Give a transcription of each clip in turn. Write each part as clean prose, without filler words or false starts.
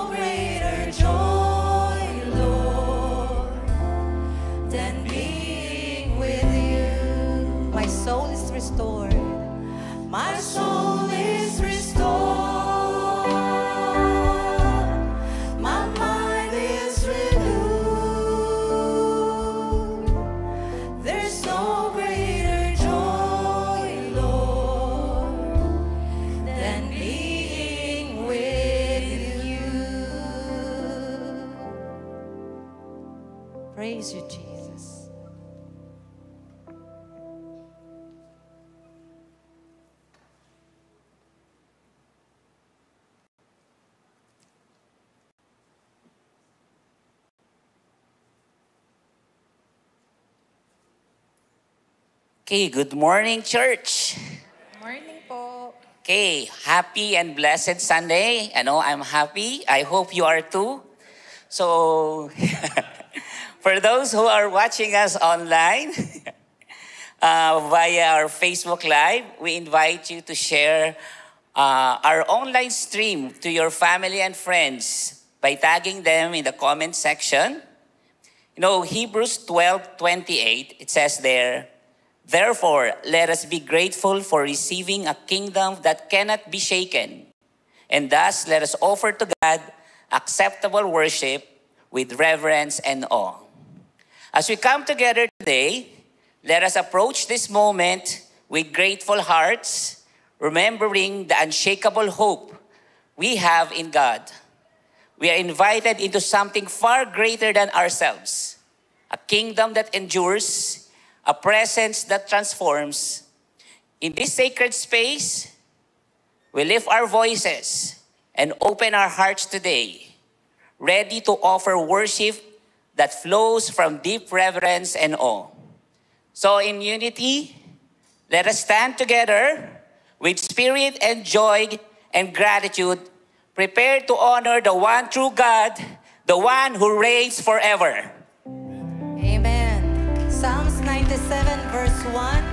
greater joy, Lord, than being with you. My soul is restored. My soul is restored. My mind is renewed. There's no greater joy, Lord, than being with you. Praise you, Jesus. Okay, good morning, church. Morning po. Okay, happy and blessed Sunday. I know I'm happy. I hope you are too. So, for those who are watching us online via our Facebook Live, we invite you to share our online stream to your family and friends by tagging them in the comment section. You know, Hebrews 12:28, it says there, "Therefore, let us be grateful for receiving a kingdom that cannot be shaken. And thus, let us offer to God acceptable worship with reverence and awe." As we come together today, let us approach this moment with grateful hearts, remembering the unshakable hope we have in God. We are invited into something far greater than ourselves, a kingdom that endures, a presence that transforms. In this sacred space, we lift our voices and open our hearts today, ready to offer worship that flows from deep reverence and awe. So in unity, let us stand together with spirit and joy and gratitude, prepared to honor the one true God, the one who reigns forever. Amen. Psalms 97 verse 1,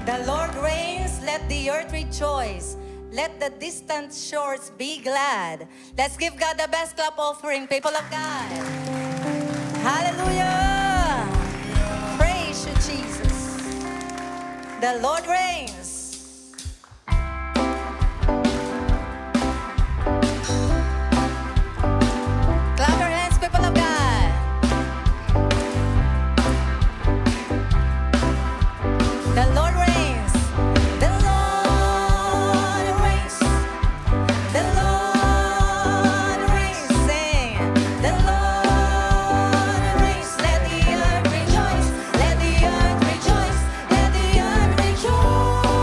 "The Lord reigns, let the earth rejoice. Let the distant shores be glad." Let's give God the best clap offering, people of God. Hallelujah. Praise you, Jesus. The Lord reigns. Clap your hands, people of God. The Lord reigns. The Lord reigns. The Lord reigns. Sing. The Lord reigns. Let the earth rejoice. Let the earth rejoice. Let the earth rejoice.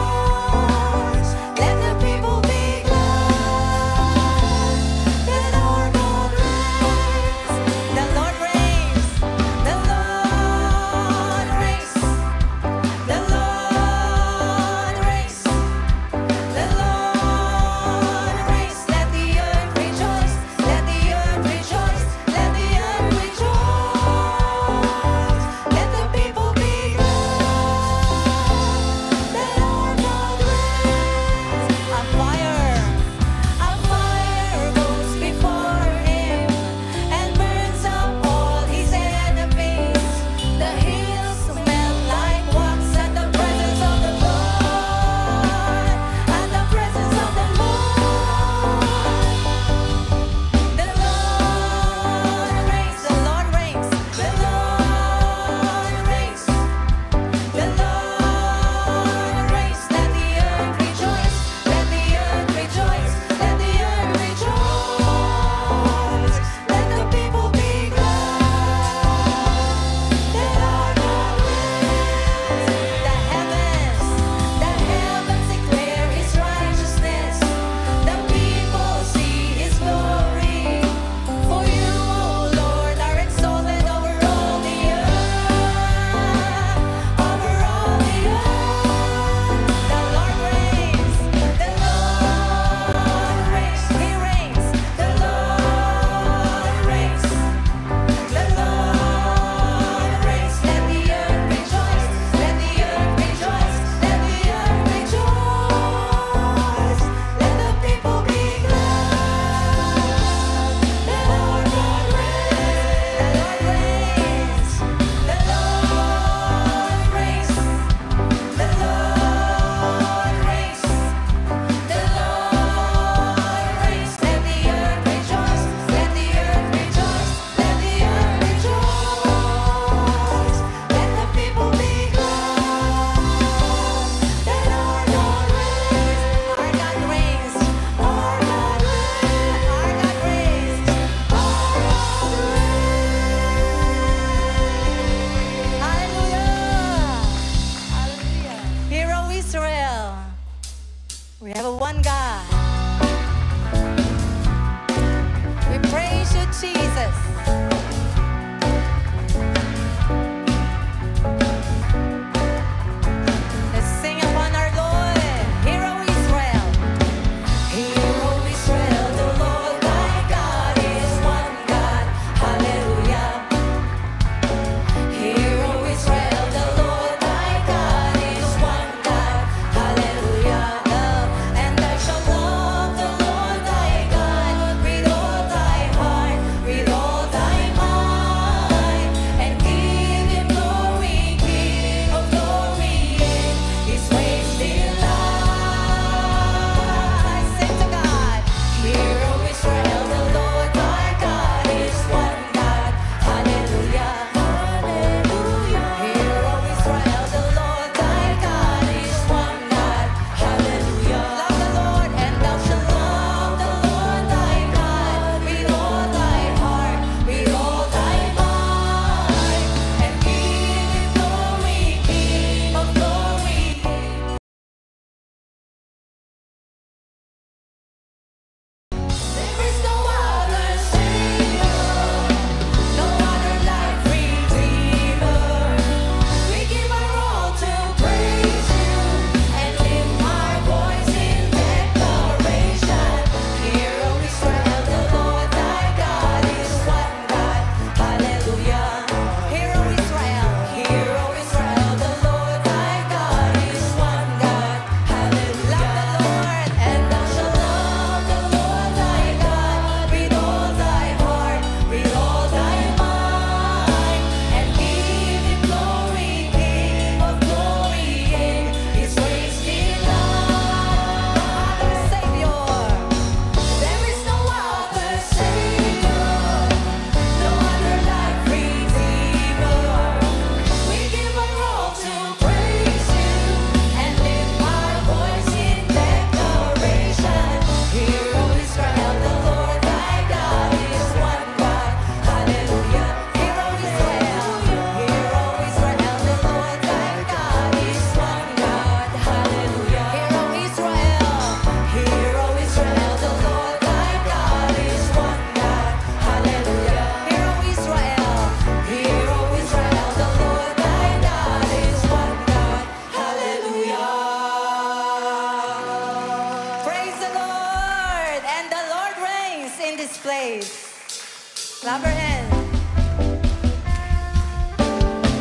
Clap your hands.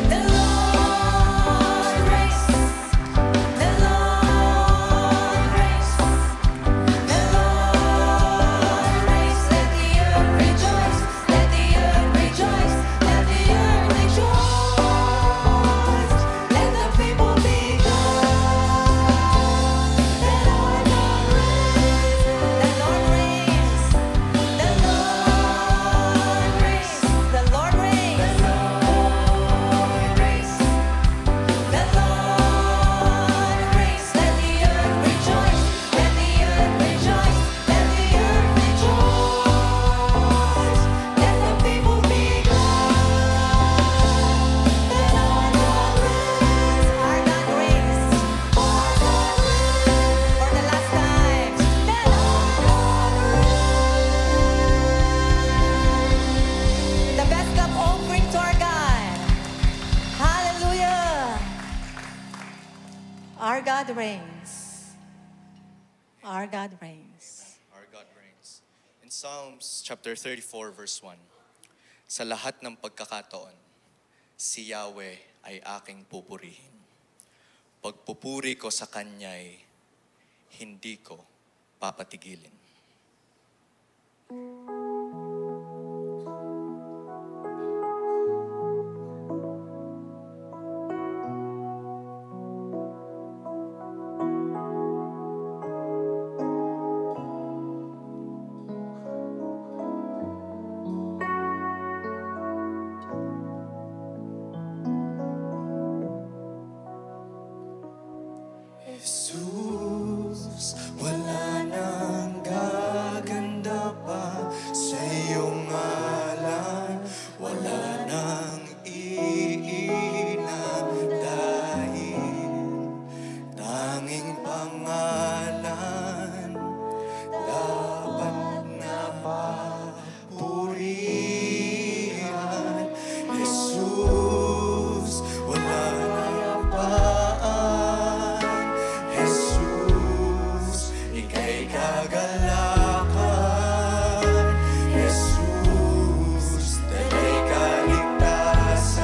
The Lord reigns. The Lord reigns. The Lord reigns. Let the earth rejoice. Let the earth rejoice. Let the earth rejoice. Let the people be glad. The Lord reigns. The Lord reigns. The Lord reigns. The Lord reigns. The Lord reigns. The Lord reigns. Let the earth rejoice. Let the earth rejoice. Let the earth rejoice. Let the people be glad. The Lord reigns. Our God reigns. Our God reigns. For the last time. The Lord reigns. The best of offering to our God. Hallelujah. Our God reigns. Our God reigns. Our God reigns. In Psalms chapter 34 verse 1, sa lahat ng pagkakataon, si Yahweh ay aking pupurihin. Pagpupuri ko sa Kanya'y hindi ko papatigilin. Jesus, wala nang gaganda pa sa iyong ngalan. Wala nang iinam dahil tanging pangalan dapat na papurihan. Jesus, wala nang paan. Jesus, ika'y kagalakan. Jesus, dalay kaligtasan.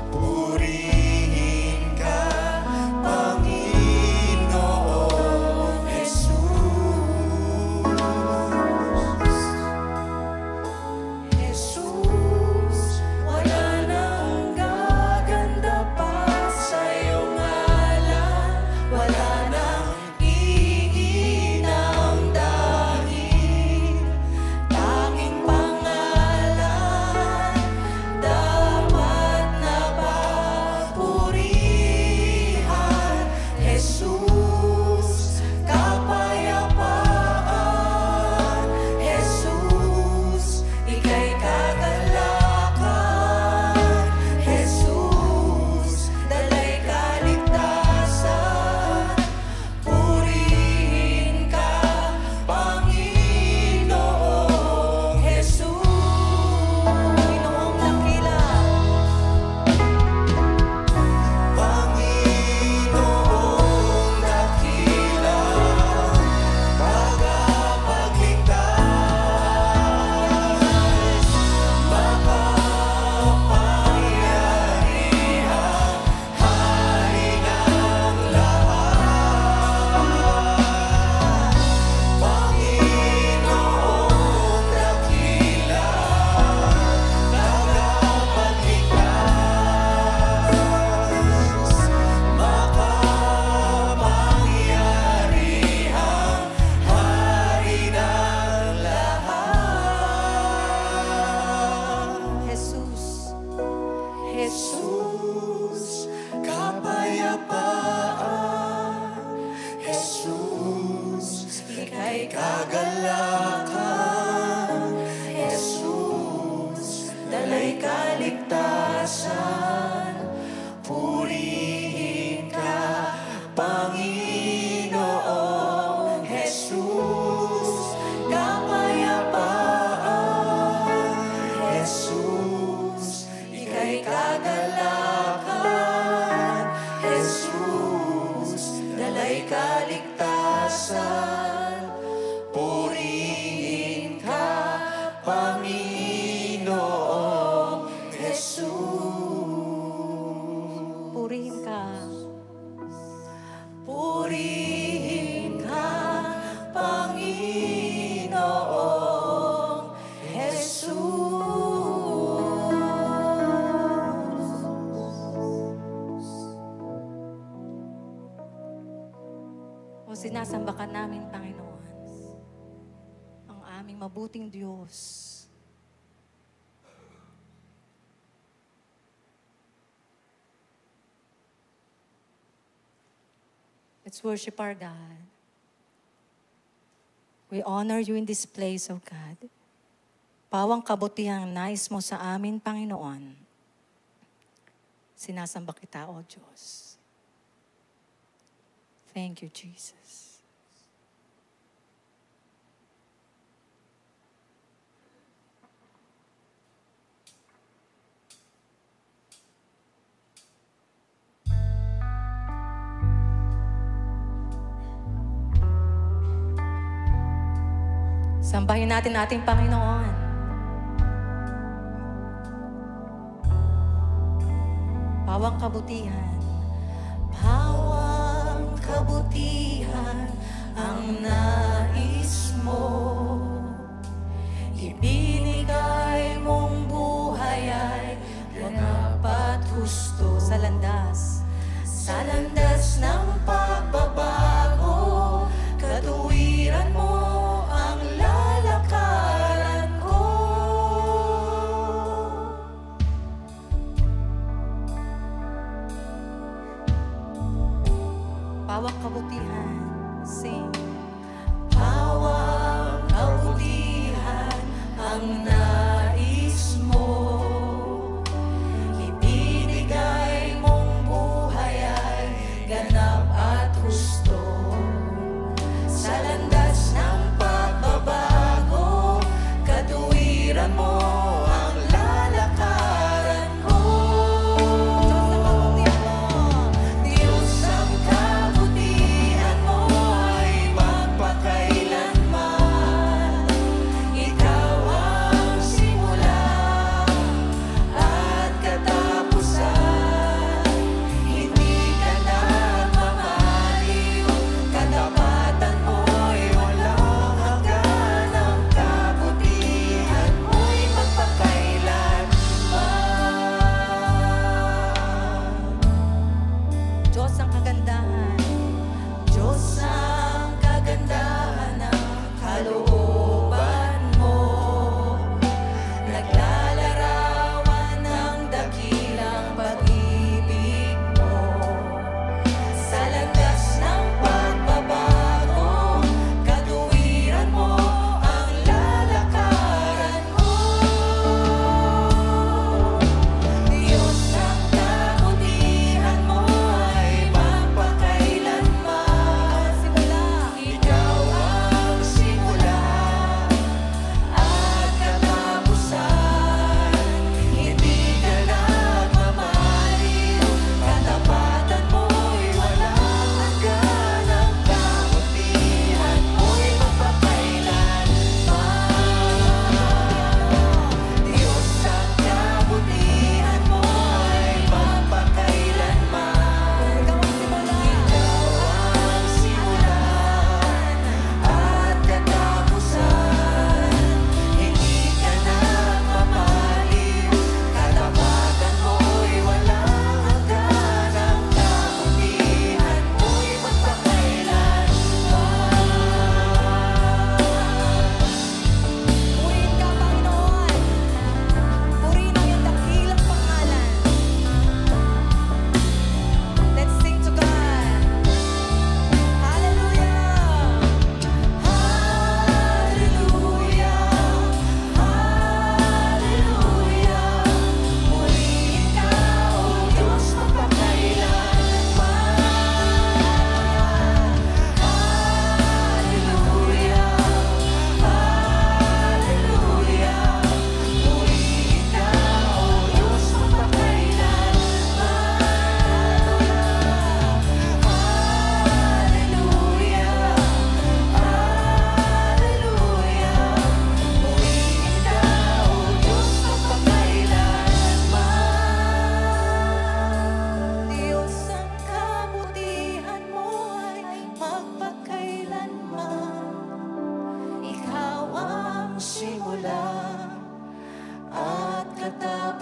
Purihin ka, Panginoong Jesus. Jesus, wala nang gaganda pa sa iyong ngalan. Wala nang iinam dahil tanging pangalan dapat na papurihan. Jesus, kapayapaan. Jesus, ika'y kagalakan. Jesus, dalay kaligtasan. Purihin ka, Panginoong Jesus. Panginoong dakila. Panginoong dakila, tagapagligtas, makapangyarihan, hari ng lahat. Panginoong dakila, tagapagligtas, makapangyarihan, hari ng lahat. Jesus. Jesus, kapayapaan. Jesus, ika'y kagalakan. Jesus, dalay kaligtasan. Purihin ka, Panginoong Jesus. Kapayapaan. Jesus, ika'y kagalakan. Jesus, dalay kaligtasan. Purihin ka, Panginoon Panginoong Jesus. Purihin ka. Purihin ka, Panginoong Jesus. O sinasamba ka namin, Panginoon, ang aming mabuting Diyos. Let's worship our God. We honor you in this place, O God. Pawang kabutihang nais mo sa amin, Panginoon. Sinasamba kita, O Diyos. Thank you, Jesus. Sambahin natin ating Panginoon. Pawang kabutihan. Pawang kabutihan ang nais mo. Ibinigay mong buhay ay ganap at husto sa landas. Sa landas ng pagbabago, katuwiran mo ang lalakaran ko. Pawang kabutihan, sing. Pawang kabutihan ang nais mo. Ibinigay mong buhay ay ganap at husto. Sa landas ng pagbabago, katuwiran mo ang lalakaran ko. Diyos ang kabutihan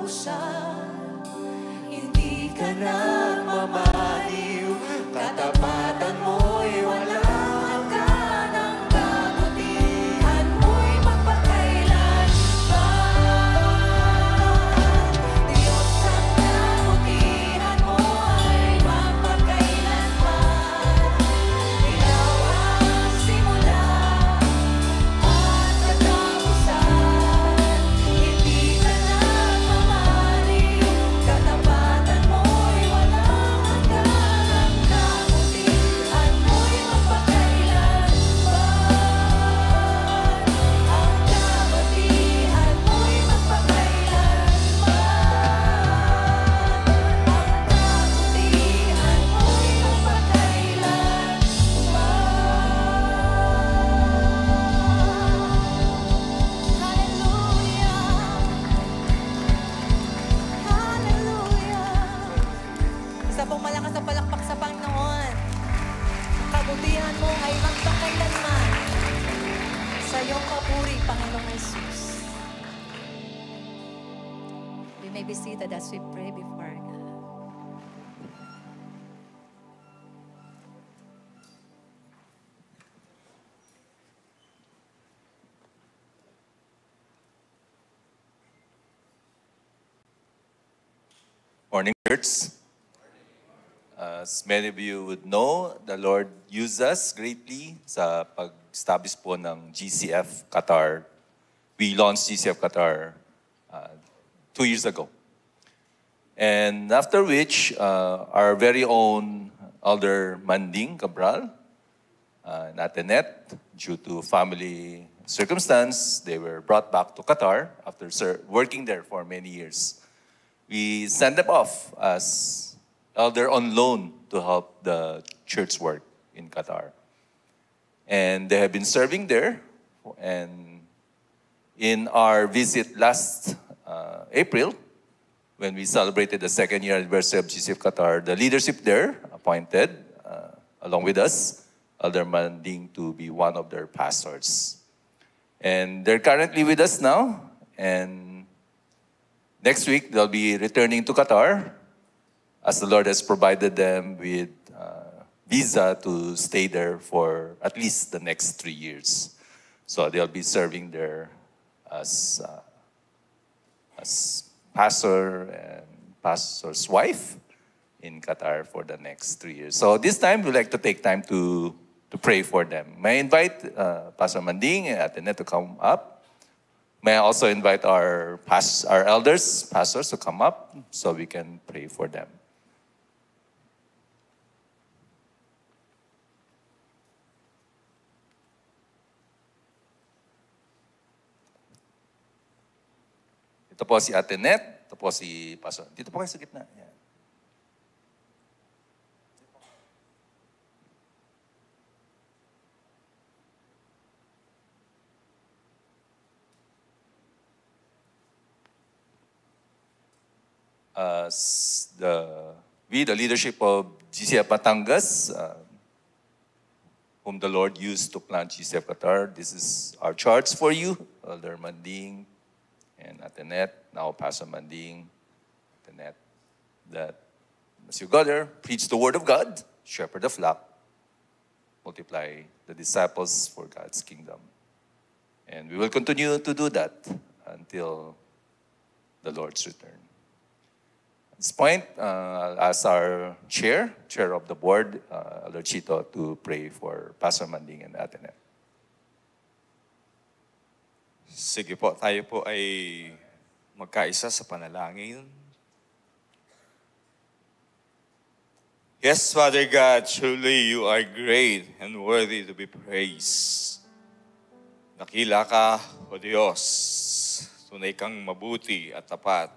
katapusan. Hindi ka nagmamaliw, katapatan mo'y walang hanggan, ang kabutihan mo'y magpakailanman. Diyos, ang kabutihan mo ay magpakailanman. Ikaw ang simula at katapusan. Hindi ka nagmamaliw, katapatan mo'y walang hanggan, ang kabutihan mo'y magpakailanman. Ang kabutihan mo'y magpakailanman. Ang kabutihan mo'y magpakailanman. Hallelujah! Hallelujah! Isa pong malakas na palakpak sa Panginoon. Kabutihan mo ay magpakailanman. Sa iyong papuri, Panginoong Jesus. We may be seated as we pray before our God. Morning, church. As many of you would know, the Lord used us greatly sa pag-establish po ng GCF Qatar. We launched GCF Qatar 2 years ago. And after which, our very own Elder Manding Cabral, Natenet, due to family circumstance, they were brought back to Qatar after working there for many years. We send them off as elder on loan to help the church work in Qatar. And they have been serving there. And in our visit last April, when we celebrated the second year anniversary of GCF Qatar, the leadership there appointed, along with us, Elder Manding to be one of their pastors. And they're currently with us now. And next week, they'll be returning to Qatar as the Lord has provided them with visa to stay there for at least the next 3 years. So they'll be serving there as pastor and pastor's wife in Qatar for the next 3 years. So this time, we'd like to take time to pray for them. May I invite Pastor Manding and Atenet to come up? May I also invite our elders, pastors, to come up so we can pray for them. Ito po si Atenet, ito po si Pastor. Dito po kayo sa gitna. Yan. The leadership of GCF Batangas, whom the Lord used to plant GCF Qatar, this is our charge for you, Elder Manding and Atenet, now Pastor Manding, Atenet, that as you go there, preach the word of God, shepherd the flock, multiply the disciples for God's kingdom. And we will continue to do that until the Lord's return. At this point, I'll ask our chair of the board, Elder Chito, to pray for Pastor Manding and Atenet. Sige po, tayo po ay magkaisa sa panalangin. Yes, Father God, truly you are great and worthy to be praised. Dakila ka, O Diyos, tunay kang mabuti at tapat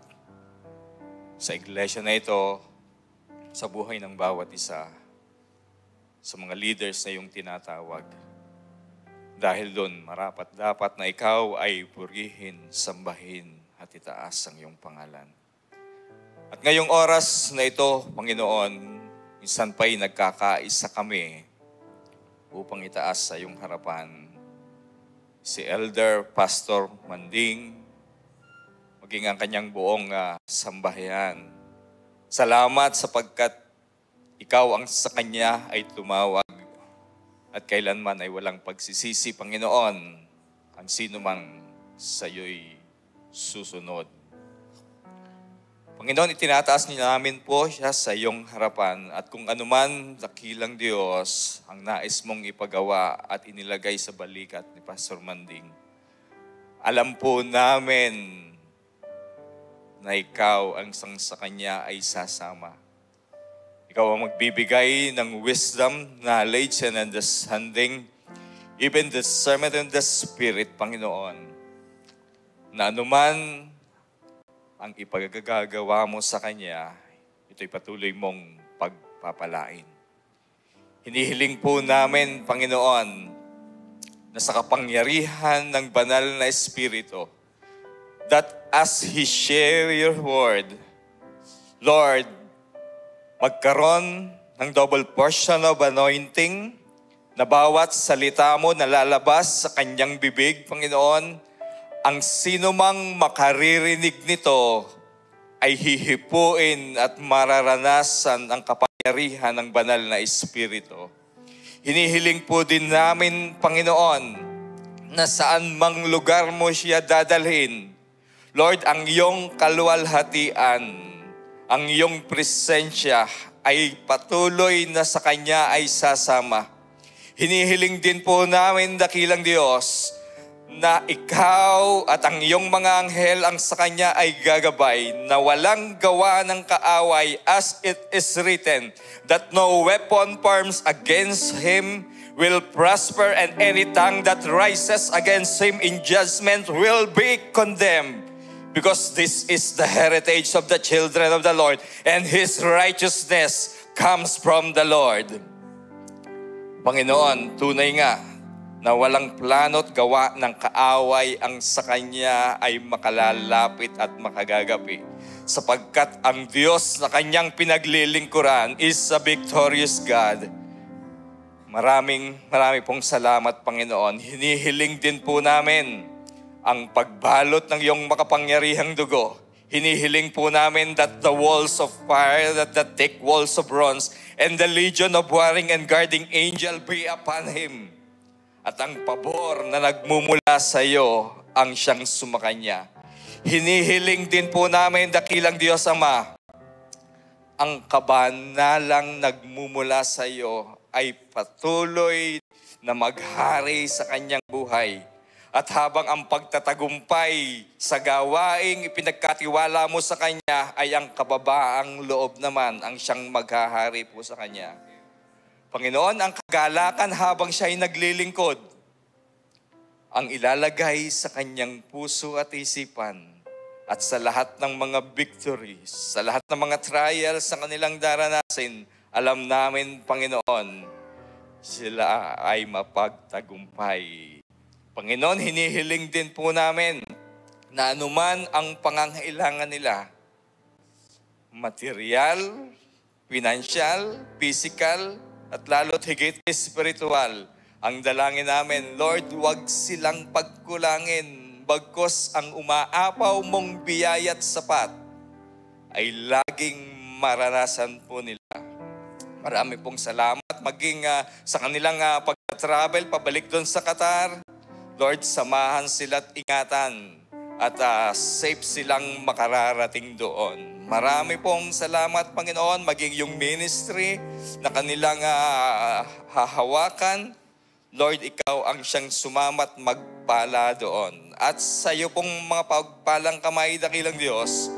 sa iglesia na ito, sa buhay ng bawat isa, sa mga leaders na iyong tinatawag. Dahil doon, marapat dapat na ikaw ay purihin, sambahin, at itaas ang iyong pangalan. At ngayong oras na ito, Panginoon, minsan pa'y nagkakaisa kami upang itaas sa iyong harapan si Elder Pastor Manding. maging ang kanyang buong sambahayan. Salamat sapagkat ikaw ang sa kanya ay tumawag at kailanman ay walang pagsisisi, Panginoon, ang sino mang sa iyo'y susunod. Panginoon, itinataas namin po siya sa iyong harapan at kung anuman dakilang Diyos ang nais mong ipagawa at inilagay sa balikat ni Pastor Manding, alam po namin na ikaw ang sang sa kanya ay sasama. Ikaw ang magbibigay ng wisdom, knowledge, and understanding, even discernment in the Spirit, Panginoon, na anuman ang ipagagagawa mo sa kanya, ito'y patuloy mong pagpapalain. Hinihiling po namin, Panginoon, na sa kapangyarihan ng banal na Espiritu, that as He share your word, Lord, magkaroon ng double portion of anointing na bawat salita mo na lalabas sa kanyang bibig, Panginoon, ang sino mang makaririnig nito ay hihipuin at mararanasan ang kapangyarihan ng banal na Espiritu. Hinihiling po din namin, Panginoon, na saan mang lugar mo siya dadalhin, Lord, ang iyong kaluwalhatian, ang iyong presensya ay patuloy na sa kanya ay sasama. Hinihiling din po namin, dakilang Diyos, na ikaw at ang iyong mga anghel ang sa kanya ay gagabay, na walang gawa ng kaaway, as it is written, that no weapon forms against him will prosper, and any tongue that rises against him in judgment will be condemned. Because this is the heritage of the children of the Lord, and His righteousness comes from the Lord. Panginoon, tunay nga na walang plano't gawa ng kaaway ang sa Kanya ay makalalapit at makagagapi. Sapagkat ang Diyos na Kanyang pinaglilingkuran is a victorious God. Marami pong salamat, Panginoon. Hinihiling din po namin ang pagbalot ng iyong makapangyarihang dugo. Hinihiling po namin that the walls of fire, that the thick walls of bronze, and the legion of warring and guarding angel be upon him. At ang pabor na nagmumula sa iyo ang siyang sumakanya. Hinihiling din po namin, dakilang Diyos Ama, ang kabanalang nagmumula sa iyo ay patuloy na maghari sa kanyang buhay. At habang ang pagtatagumpay sa gawaing ipinagkatiwala mo sa Kanya ay ang kababaang loob naman ang siyang maghahari po sa Kanya. Panginoon, ang kagalakan habang siya ay naglilingkod, ang ilalagay sa Kanyang puso at isipan at sa lahat ng mga victories, sa lahat ng mga trials sa kanilang daranasin, alam namin, Panginoon, sila ay mapagtagumpay. Panginoon, hinihiling din po namin na anuman ang pangangailangan nila, material, financial, physical, at lalo't higit spiritual, ang dalangin namin, Lord, huwag silang pagkulangin, bagkus ang umaapaw mong biyaya't sapat ay laging maranasan po nila. Marami pong salamat maging sa kanilang pag-travel, pabalik doon sa Qatar. Lord, samahan sila at ingatan at safe silang makararating doon. Marami pong salamat, Panginoon, maging yung ministry na kanilang hahawakan. Lord, ikaw ang siyang sumamat magpala doon. At sa iyo pong mga pagpalang kamay, dakilang Diyos,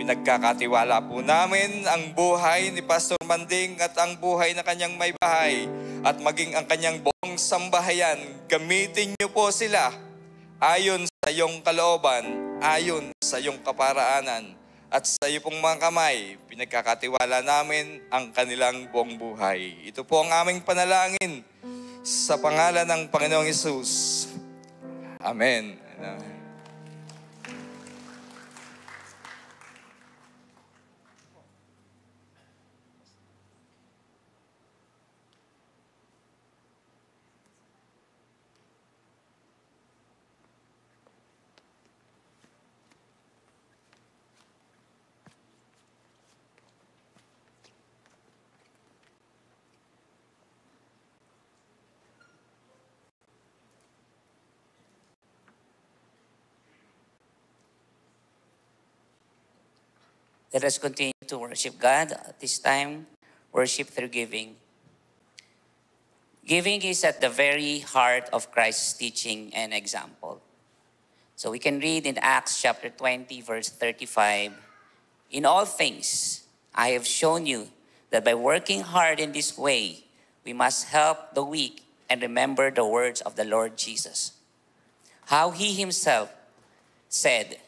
pinagkakatiwala po namin ang buhay ni Pastor Manding at ang buhay na kanyang may bahay at maging ang kanyang buong sambahayan. Gamitin niyo po sila ayon sa iyong kalooban, ayon sa iyong kaparaanan. At sa iyo pong mga kamay, pinagkakatiwala namin ang kanilang buong buhay. Ito po ang aming panalangin sa pangalan ng Panginoong Hesus. Amen. Amen. Let us continue to worship God at this time, worship through giving. Giving is at the very heart of Christ's teaching and example. So we can read in Acts chapter 20, verse 35, "In all things, I have shown you that by working hard in this way, we must help the weak and remember the words of the Lord Jesus. How he himself said,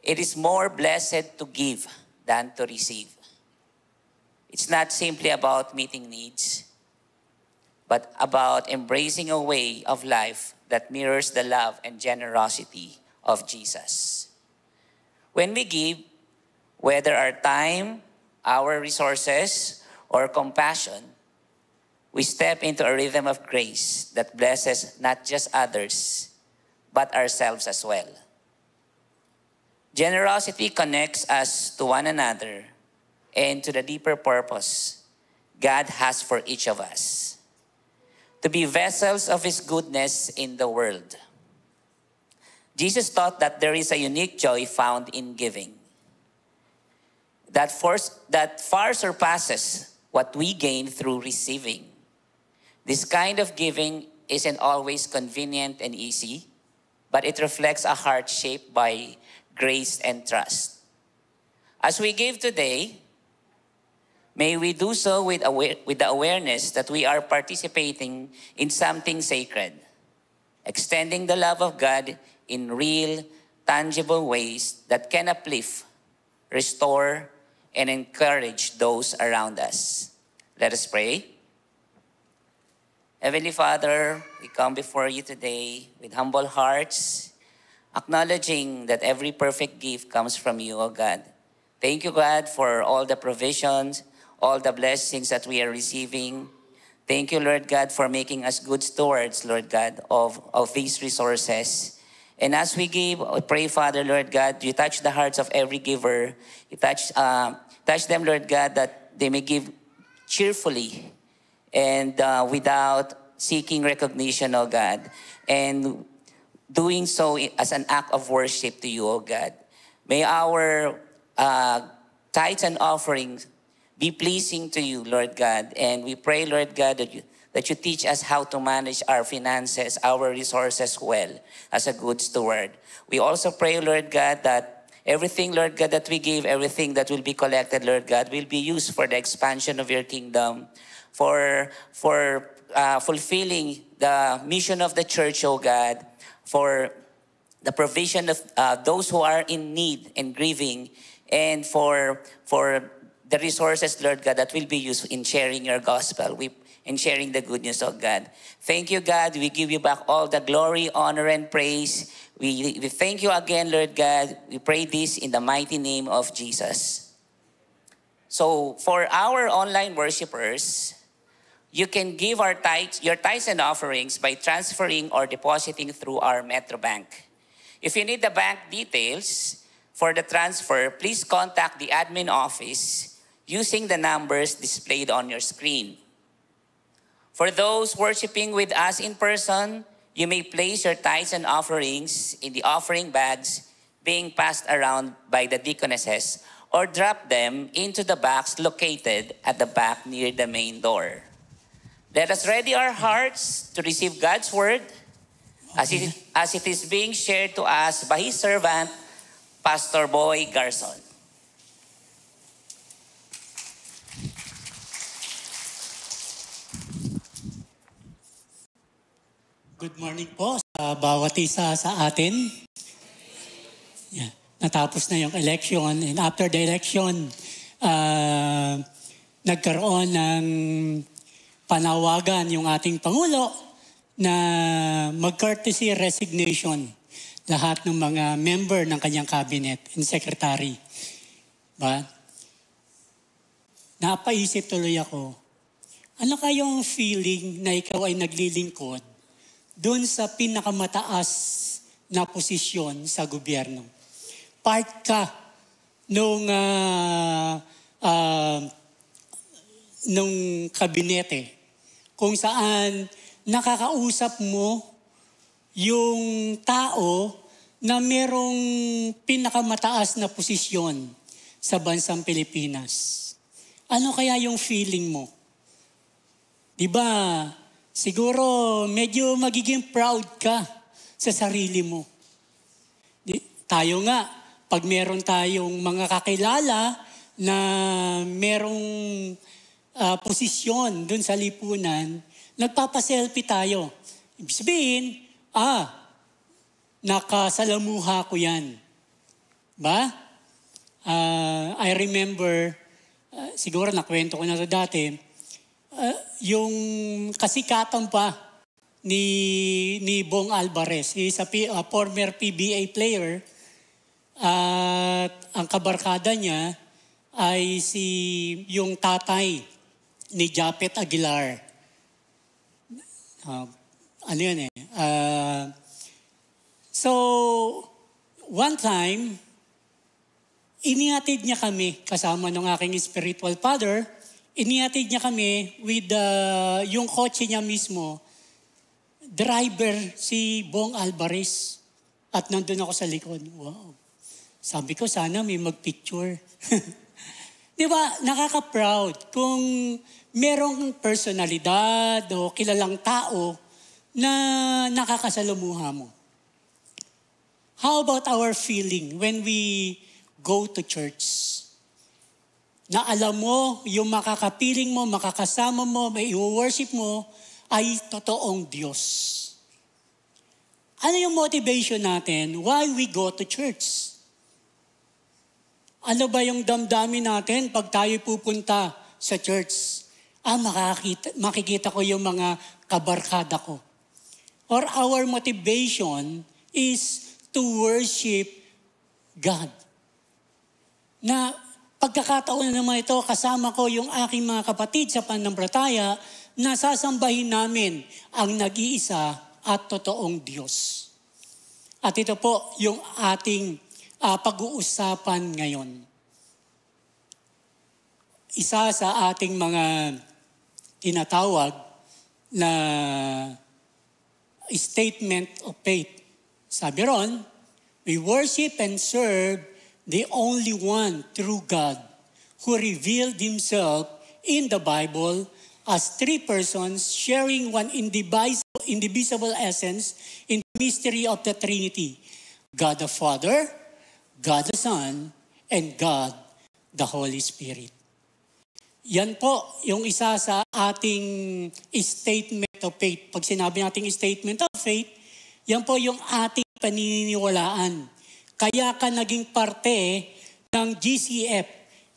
'It is more blessed to give than to receive.'" It's not simply about meeting needs, but about embracing a way of life that mirrors the love and generosity of Jesus. When we give, whether our time, our resources, or compassion, we step into a rhythm of grace that blesses not just others, but ourselves as well. Generosity connects us to one another and to the deeper purpose God has for each of us, to be vessels of His goodness in the world. Jesus taught that there is a unique joy found in giving that far surpasses what we gain through receiving. This kind of giving isn't always convenient and easy, but it reflects a heart shaped by grace and trust. As we give today, may we do so with the awareness that we are participating in something sacred, extending the love of God in real, tangible ways that can uplift, restore, and encourage those around us. Let us pray. Heavenly Father, we come before you today with humble hearts, acknowledging that every perfect gift comes from you, O God. Thank you, God, for all the provisions, all the blessings that we are receiving. Thank you, Lord God, for making us good stewards, Lord God, of these resources. And as we give, I pray, Father, Lord God, you touch the hearts of every giver. You touch them, Lord God, that they may give cheerfully and without seeking recognition, oh God, and doing so as an act of worship to you, oh God. May our tithes and offerings be pleasing to you, Lord God. And we pray, Lord God, that you teach us how to manage our finances, our resources well as a good steward. We also pray, Lord God, that everything, Lord God, that we give, everything that will be collected, Lord God, will be used for the expansion of your kingdom, for fulfilling the mission of the church, oh God, for the provision of those who are in need and grieving, and for the resources, Lord God, that will be used in sharing your gospel, in sharing the good news of God. Thank you, God. We give you back all the glory, honor, and praise. We thank you again, Lord God. We pray this in the mighty name of Jesus. So for our online worshipers, you can give your tithes and offerings by transferring or depositing through our Metro Bank. If you need the bank details for the transfer, please contact the admin office using the numbers displayed on your screen. For those worshiping with us in person, you may place your tithes and offerings in the offering bags being passed around by the deaconesses, or drop them into the box located at the back near the main door. Let us ready our hearts to receive God's word as it is being shared to us by His servant, Pastor Boy Garson. Good morning po sa bawat isa sa atin. Yeah. Natapos na yung election, and after the election, nagkaroon ng panawagan yung ating Pangulo na mag-courtesy resignation lahat ng mga member ng kanyang cabinet and secretary. Napaisip tuloy ako, ano kayong feeling na ikaw ay naglilingkod doon sa pinakamataas na posisyon sa gobyerno? Part ka nung kabinete kung saan nakakausap mo yung tao na merong pinakamataas na posisyon sa bansang Pilipinas. Ano kaya yung feeling mo? Diba, siguro medyo magiging proud ka sa sarili mo. Tayo nga, pag meron tayong mga kakilala na merong posisyon dun sa lipunan, nagpapaselfie tayo. Ibig sabihin, nakasalamuha ko yan. Ba? I remember, siguro nakwento ko na ito dati, yung kasikatan pa ni Bong Alvarez. He's a former PBA player. At ang kabarkada niya ay yung tatay ni Japet Aguilar. Ano yan eh? So, one time, inihatid niya kami, kasama ng aking spiritual father, inihatid niya kami with yung kotse niya mismo, driver si Bong Alvarez. At nandun ako sa likod. Wow. Sabi ko, sana may magpicture. Di ba, nakaka-proud kung merong personalidad o kilalang tao na nakakasalumuha mo. How about our feeling when we go to church? Na alam mo, yung makakapiling mo, makakasama mo, may i-worship mo, ay totoong Diyos. Ano yung motivation natin? Why we go to church? Ano ba yung damdamin natin pag tayo pupunta sa church? Makikita ko yung mga kabarkada ko. Or our motivation is to worship God. Na pagkakataon na naman ito, kasama ko yung aking mga kapatid sa pananampalataya na sasambahin namin ang nag-iisa at totoong Diyos. At ito po yung ating pag-uusapan ngayon. Isa sa ating mga tinatawag na statement of faith. Sabi ron, we worship and serve the only one true God who revealed Himself in the Bible as three persons sharing one indivisible essence in the mystery of the Trinity. God the Father, God the Son, and God the Holy Spirit. Yan po yung isa sa ating statement of faith. Pag sinabi nating statement of faith, yan po yung ating paniniwalaan. Kaya ka naging parte ng GCF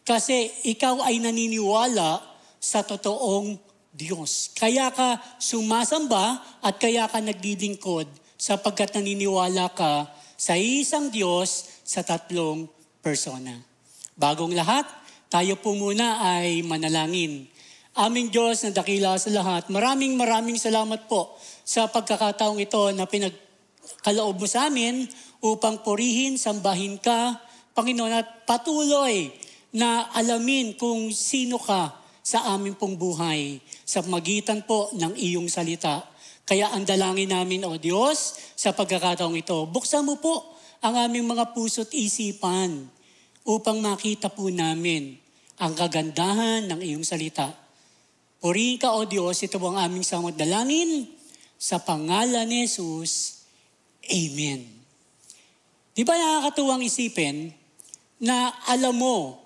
kasi ikaw ay naniniwala sa totoong Diyos. Kaya ka sumasamba at kaya ka naglilingkod sapagkat naniniwala ka sa isang Diyos sa tatlong persona. Bagong lahat, tayo po muna ay manalangin. Aming Diyos na dakila sa lahat, maraming salamat po sa pagkakataong ito na pinagkaloob mo sa amin upang purihin, sambahin ka, Panginoon, at patuloy na alamin kung sino ka sa aming pong buhay sa magitan po ng iyong salita. Kaya ang dalangin namin, O Diyos, sa pagkakataong ito, buksan mo po ang aming mga puso't isipan upang makita po namin ang kagandahan ng iyong salita. Purihin ka, O Diyos, ito po ang aming samot dalangin sa pangalan ni Jesus. Amen. Di ba nakakatuwang isipin na alam mo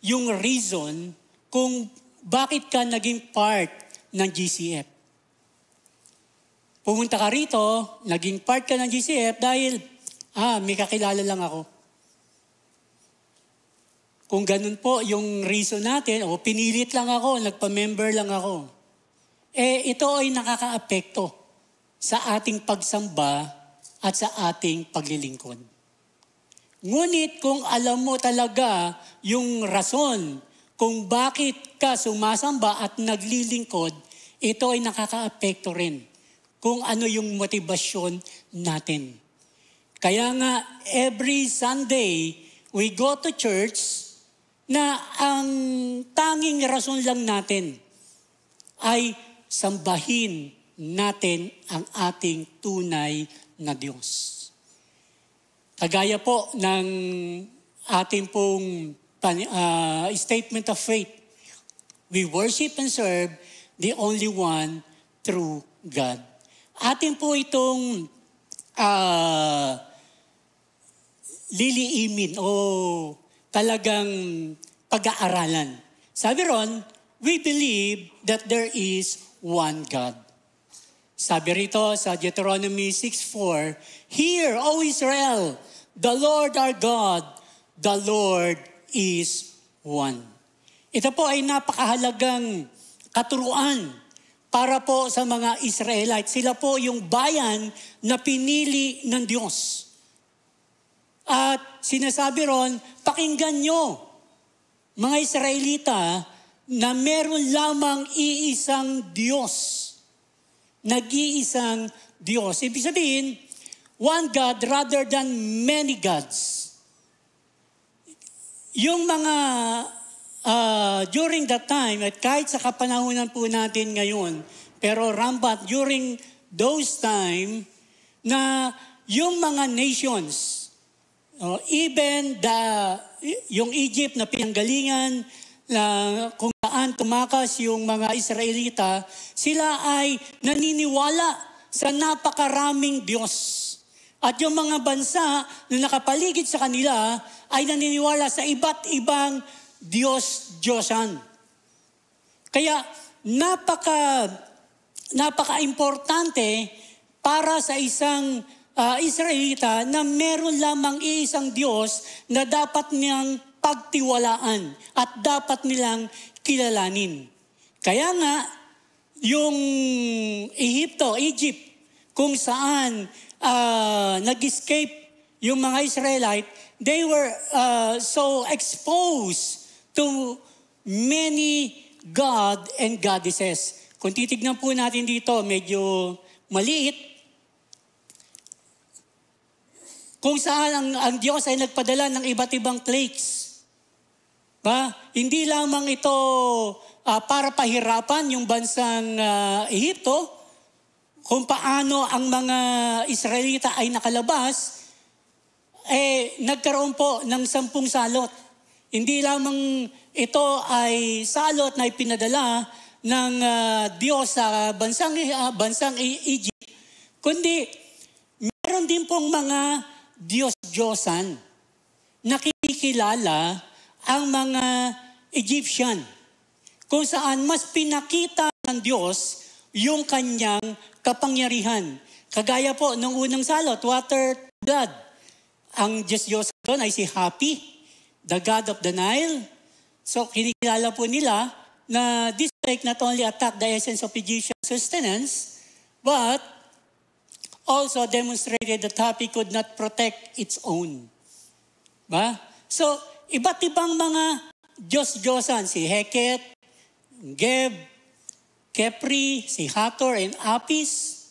yung reason kung bakit ka naging part ng GCF? Pumunta ka rito, naging part ka ng GCF dahil may kakilala lang ako. Kung ganun po yung reason natin, pinilit lang ako, nagpa-member lang ako. Ito ay nakakaapekto sa ating pagsamba at sa ating paglilingkod. Ngunit kung alam mo talaga yung rason kung bakit ka sumasamba at naglilingkod, ito ay nakakaapekto rin kung ano yung motibasyon natin. Kaya nga, every Sunday, we go to church na ang tanging rason lang natin ay sambahin natin ang ating tunay na Diyos. Kagaya po ng ating pong statement of faith. We worship and serve the only one true God. Atin po itong liliimin o talagang pag-aaralan. Sabi ron, we believe that there is one God. Sabi rito sa Deuteronomy 6:4, Hear, O Israel, the Lord our God, the Lord is one. Ito po ay napakahalagang katuruan para po sa mga Israelites. Sila po yung bayan na pinili ng Diyos. At sinasabi ron, pakinggan nyo, mga Israelita, na meron lamang iisang Diyos. Nag-iisang Diyos. Ibig sabihin, one God rather than many gods. Yung mga during that time, at kahit sa kapanahunan po natin ngayon, pero rampant during those time, na yung mga nations, even yung Egypt na pinanggalingan, kung saan tumakas yung mga Israelita, sila ay naniniwala sa napakaraming Diyos. At yung mga bansa na nakapaligid sa kanila ay naniniwala sa iba't ibang Diyos-Diyosan. Kaya napaka-importante para sa isang Israelita na meron lamang iisang Diyos na dapat niyang pagtiwalaan at dapat nilang kilalanin. Kaya nga, yung Egypt, kung saan nag-escape yung mga Israelite, they were so exposed to many God and goddesses. Kung titignan po natin dito, medyo maliit. Kung saan ang Diyos ay nagpadala ng iba't ibang plagues. Hindi lamang ito para pahirapan yung bansang Ehipto, kung paano ang mga Israelita ay nakalabas, nagkaroon po ng 10 salot. Hindi lamang ito ay salot na ipinadala ng Diyos sa bansang Egypt, kundi meron din pong mga Diyos-Diyosan na kinikilala ang mga Egyptian, kung saan mas pinakita ng Diyos yung kanyang kapangyarihan. Kagaya po ng unang salot, water, blood. Ang Diyos doon ay si Hapi, the God of the Nile. So, kinikilala po nila na this plague not only attacked the essence of Egyptian sustenance, but also demonstrated that Hapi could not protect its own. So, iba't ibang mga Diyos-Diyosan, si Heket, Geb, Kepri, si Hathor and Apis,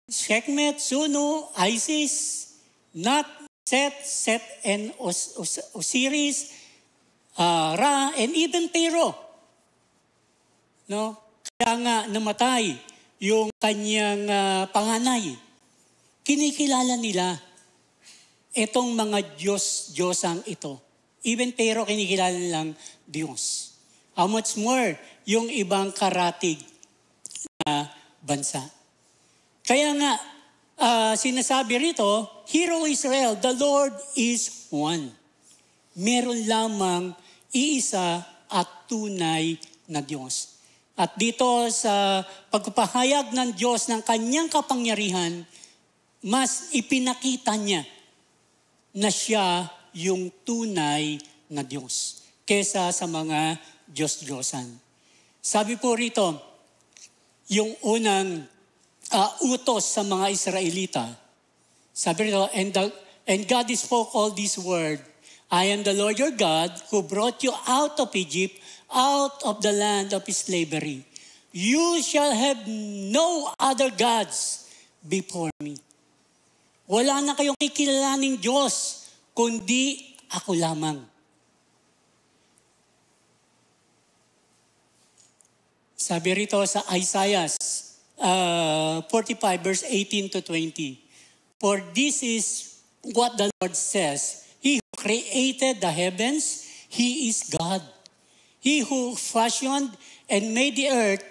Sekhmet, Sunu, Isis, Nut, Set and Osiris, Ra, and even Pharaoh. No? Kaya nga namatay yung kanyang panganay. Kinikilala nila itong mga Diyos-Diyosang ito. Even Pharaoh kinikilala nilang Diyos. How much more yung ibang karatig na bansa. Kaya nga, sinasabi rito, Hear, O Israel, the Lord is one. Meron lamang iisa at tunay na Diyos. At dito sa pagpapahayag ng Diyos ng kanyang kapangyarihan, mas ipinakita niya na siya yung tunay na Diyos kesa sa mga Diyos-Diyosan. Sabi po rito, yung unang utos sa mga Israelita, sabi rito, and God spoke all this word, I am the Lord your God who brought you out of Egypt, out of the land of slavery. You shall have no other gods before me. Wala na kayong kikilalaning Diyos, kundi ako lamang. Sabi rito sa Isaiah 45 verse 18 to 20. For this is what the Lord says, He who created the heavens, He is God. He who fashioned and made the earth,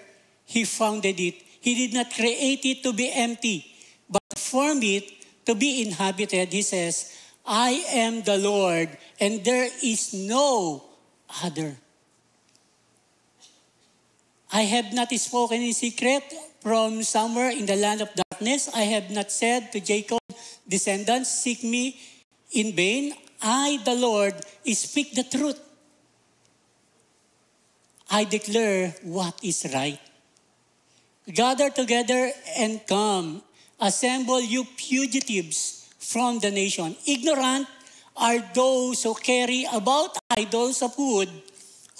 He founded it. He did not create it to be empty, but form it to be inhabited. He says, I am the Lord, and there is no other. I have not spoken in secret from somewhere in the land of darkness. I have not said to Jacob, descendants, seek me in vain. I, the Lord, speak the truth. I declare what is right. Gather together and come. Assemble you fugitives from the nation. Ignorant are those who carry about idols of wood,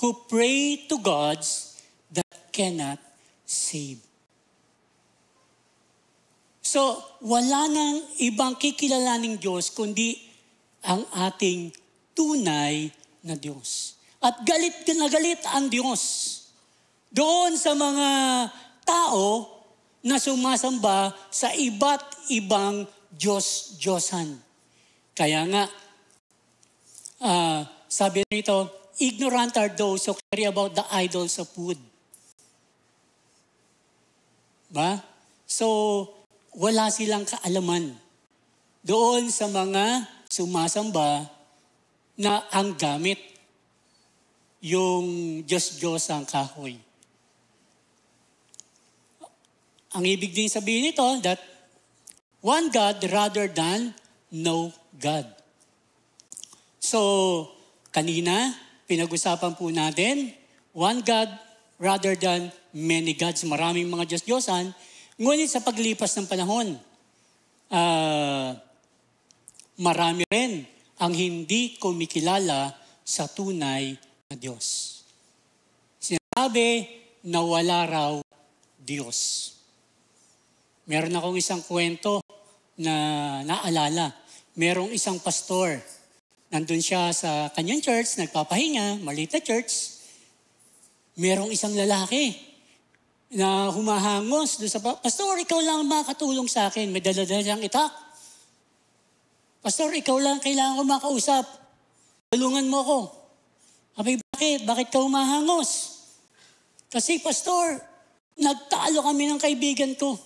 who pray to gods that cannot save. So, wala nang ibang kikilalaning Diyos kundi ang ating tunay na Diyos. At galit na galit ang Diyos doon sa mga tao na sumasamba sa iba't ibang Diyos-Diyosan. Kaya nga, sabi rito, ignorant are those who carry about the idols of wood. Ba? So, wala silang kaalaman doon sa mga sumasamba na ang gamit yung Diyos-Diyos ang kahoy. Ang ibig din sabihin nito that one God rather than no God. So, kanina, pinag-usapan po natin, one God rather than many gods. Maraming mga Diyos-Diyosan. Ngunit sa paglipas ng panahon, marami rin ang hindi kumikilala sa tunay na Diyos. Sinasabi na wala raw Diyos. Meron akong isang kwento na naalala. Merong isang pastor. Nandun siya sa kanyang church, nagpapahinga, maliit na church. Merong isang lalaki na humahangos doon sa, Pastor, ikaw lang makatulong sa akin. May dala-dala siyang itak. Pastor, ikaw lang kailangan ko makausap. Tulungan mo ko. Sabi, bakit? Bakit ka humahangos? Kasi, Pastor, nagtalo kami ng kaibigan ko.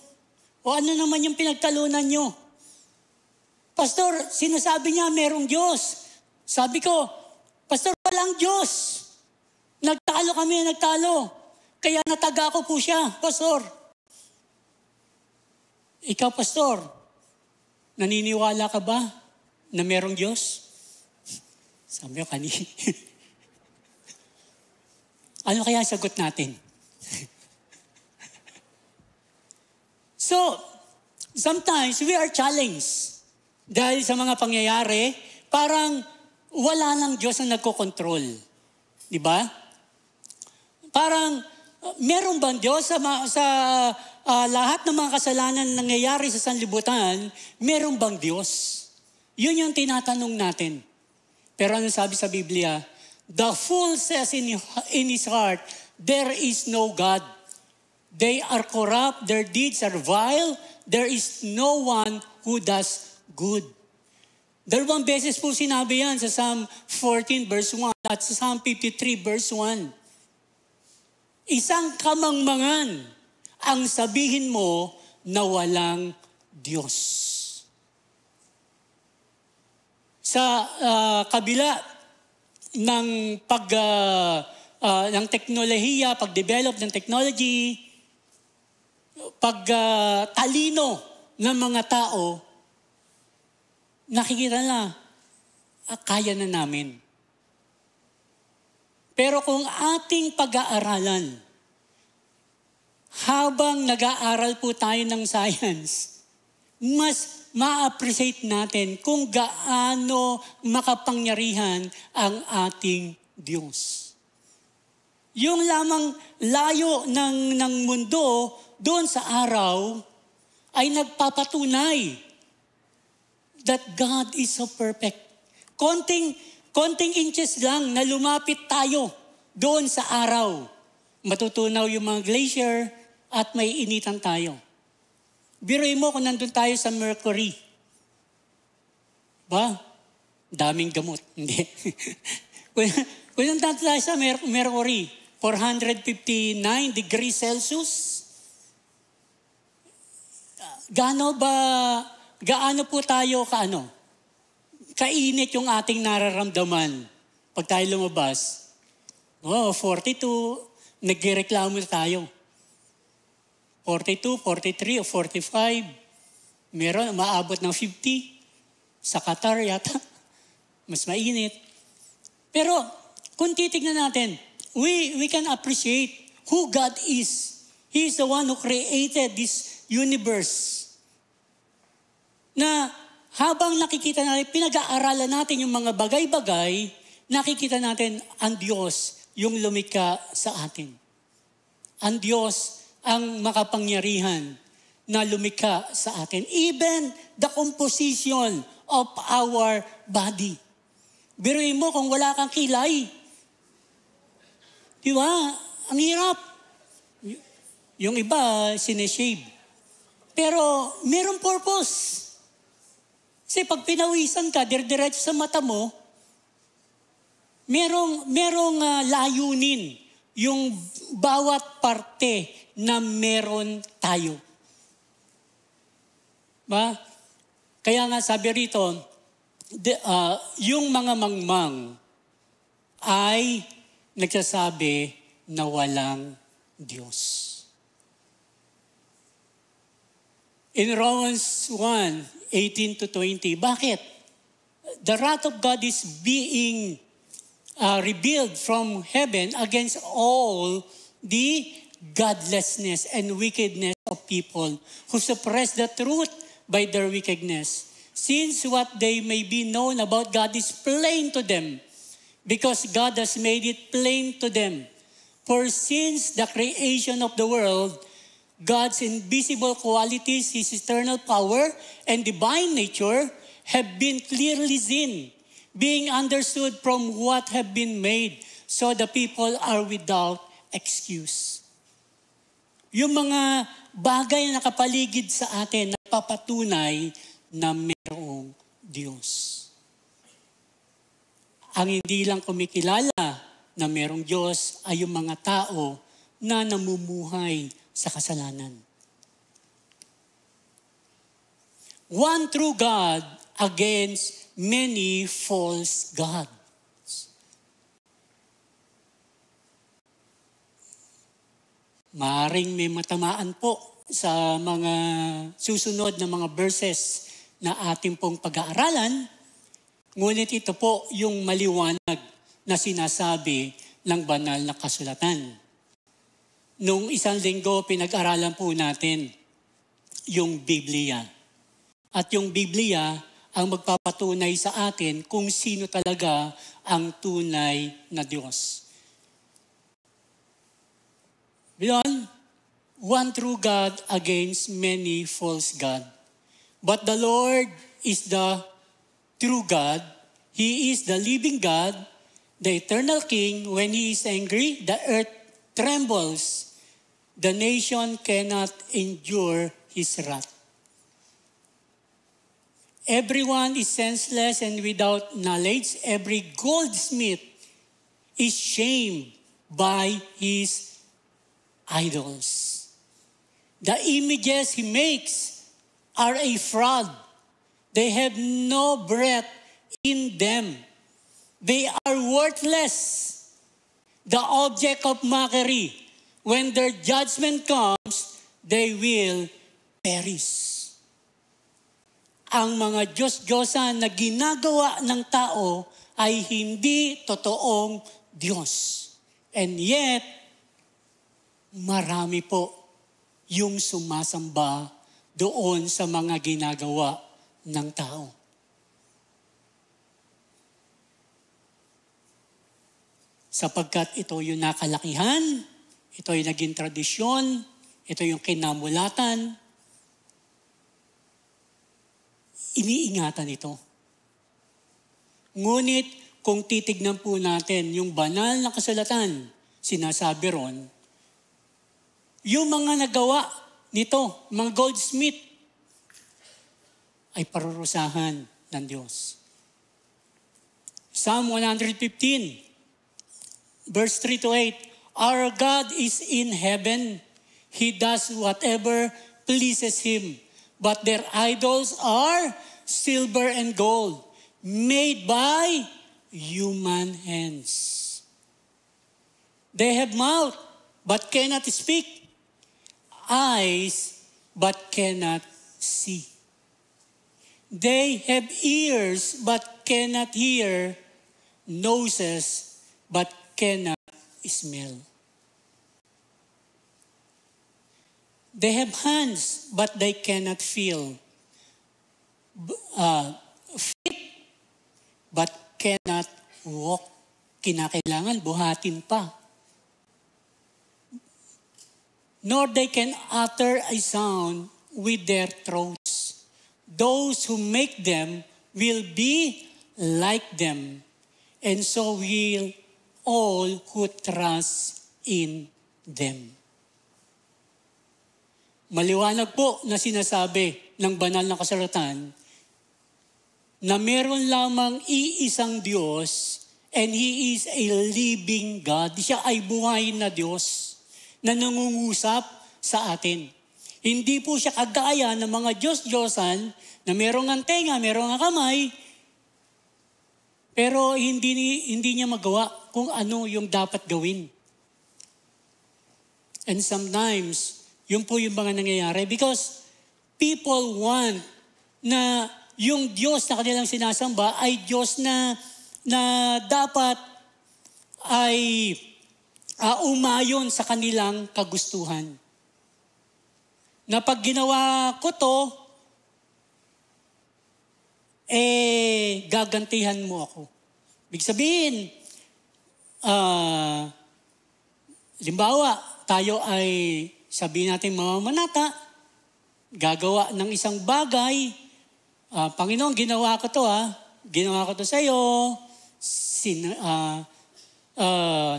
O ano naman yung pinagtalunan nyo? Pastor, sinasabi niya merong Diyos. Sabi ko, Pastor, walang Diyos. Nagtalo kami, nagtalo. Kaya nataga ko po siya, Pastor. Ikaw, Pastor, naniniwala ka ba na merong Diyos? Sabi ko kanina. Ano kaya sagot natin? So, sometimes we are challenged dahil sa mga pangyayari, parang wala lang Diyos ang nagkokontrol. Di ba? Parang, meron bang Diyos sa lahat ng mga kasalanan na nangyayari sa sanlibutan, meron bang Diyos? Yun yung tinatanong natin. Pero ano sabi sa Biblia? The fool says in his heart, there is no God. They are corrupt, their deeds are vile, there is no one who does good. Dalawang beses po sinabi yan sa Psalm 14 verse 1 at sa Psalm 53 verse 1. Isang kamangmangan ang sabihin mo na walang Diyos. Sa kabila ng ng teknolohiya, pag-develop ng technology, talino ng mga tao, nakikita na, kaya na namin. Pero kung ating pag-aaralan, habang nag-aaral po tayo ng science, mas ma-appreciate natin kung gaano makapangyarihan ang ating Diyos. Yung lamang layo ng mundo doon sa araw ay nagpapatunay that God is so perfect. Konting inches lang na lumapit tayo doon sa araw. Matutunaw yung mga glacier at may initan tayo. Biruin mo kung nandun tayo sa Mercury. Ba? daming gamot. Hindi. Kung nandun tayo sa Mercury, 459 degrees Celsius, gaano po tayo kainit yung ating nararamdaman pag tayo lumabas? 42, nagreklamo na tayo. 42, 43, o 45. Meron, maabot ng 50. Sa Qatar yata, mas mainit. Pero, kung titignan natin, we can appreciate who God is. He is the one who created this universe. Na habang nakikita natin, pinag-aaralan natin yung mga bagay-bagay, nakikita natin ang Diyos yung lumikha sa atin. Ang Diyos ang makapangyarihan na lumikha sa atin. Even the composition of our body. Biruin mo kung wala kang kilay. Di ba? Ang hirap. Yung iba, sineshave. Pero merong purpose. Kasi pag pinawisan ka, diretso sa mata mo, merong layunin yung bawat parte na meron tayo. Ba? Kaya nga sabi rito, yung mga mangmang ay nagsasabi na walang Diyos. In Romans 1:18-20, bakit? The wrath of God is being revealed from heaven against all the godlessness and wickedness of people who suppress the truth by their wickedness. Since what they may be known about God is plain to them, because God has made it plain to them. For since the creation of the world, God's invisible qualities, His eternal power and divine nature have been clearly seen, being understood from what have been made, so the people are without excuse. Yung mga bagay na nakapaligid sa atin, nagpapatunay na mayroong Diyos. Ang hindi lang kumikilala na mayroong Diyos ay yung mga tao na namumuhay sa kasalanan. One true God against many false gods. Maaring may matamaan po sa mga susunod na mga verses na ating pong pag-aaralan, ngunit ito po yung maliwanag na sinasabi ng banal na kasulatan. Nung isang linggo, pinag-aralan po natin yung Biblia. At yung Biblia ang magpapatunay sa atin kung sino talaga ang tunay na Diyos. Beyond, one true God against many false gods. But the Lord is the true God. He is the living God, the eternal King. When He is angry, the earth trembles. The nation cannot endure His wrath. Everyone is senseless and without knowledge. Every goldsmith is shamed by his idols. The images he makes are a fraud. They have no breath in them. They are worthless. The object of mockery. When their judgment comes, they will perish. Ang mga Diyos-Diyosan na ginagawa ng tao ay hindi totoong Diyos. And yet, marami po yung sumasamba doon sa mga ginagawa ng tao. Sapagkat ito yung nakalakihan, ito yung naging tradisyon, ito yung kinamulatan, iniingatan ito. Ngunit kung titignan po natin yung banal na kasulatan, sinasabi ron, yung mga nagawa nito, mga goldsmith, ay parurusahan ng Diyos. Psalm 115, verse 3 to 8. Our God is in heaven. He does whatever pleases Him. But their idols are silver and gold, made by human hands. They have mouth, but cannot speak. Eyes, but cannot see. They have ears, but cannot hear. Noses, but cannot smell. They have hands, but they cannot feel. Feet, but cannot walk. Kinakailangan buhatin pa. Nor they can utter a sound with their throats. Those who make them will be like them, and so will all who trust in them. Maliwanag po na sinasabi ng banal na kasulatan na meron lamang iisang Diyos and He is a living God. Siya ay buhay na Diyos na nangungusap sa atin. Hindi po siya kagaya ng mga Diyos-Diyosan na merong ang tenga, merong ang kamay, pero hindi niya magawa kung ano yung dapat gawin. And sometimes, yun po yung mga nangyayari because people want na yung Diyos na kanilang sinasamba ay Diyos na dapat ay umayon sa kanilang kagustuhan. Na pag ginawa ko to, gagantihan mo ako. Ibig sabihin, limbawa, tayo ay sabihin natin mamamanata, gagawa ng isang bagay, Panginoon, ginawa ko to sa iyo,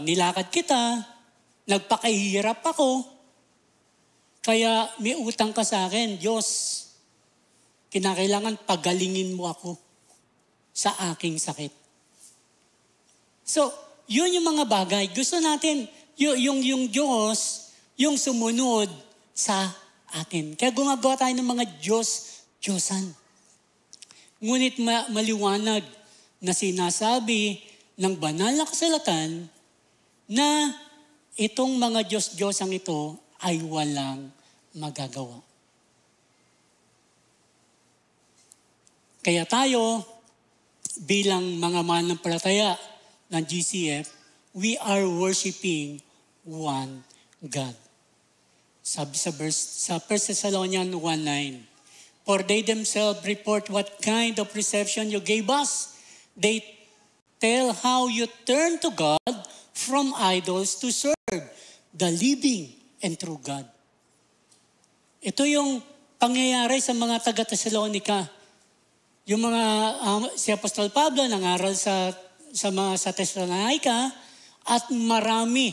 nilakad kita, nagpakahirap ako, kaya may utang ka sa akin, Diyos, kinakailangan pagalingin mo ako sa aking sakit. So, yun yung mga bagay. Gusto natin, yung Diyos, yung sumunod sa atin. Kaya gumagawa tayo ng mga Diyosan. Ngunit maliwanag na sinasabi ng banal na kasulatan na itong mga Diyos-Diyosang ito ay walang magagawa. Kaya tayo, bilang mga mananampalataya ng GCF, we are worshiping one God. Sabi sa 1 Thessalonians 1:9, for they themselves report what kind of reception you gave us. They tell how you turn to God from idols to serve the living and true God. Ito yung pangyayari sa mga taga-Thessalonica. Yung mga, si Apostol Pablo nangaral sa Thessalonica at marami.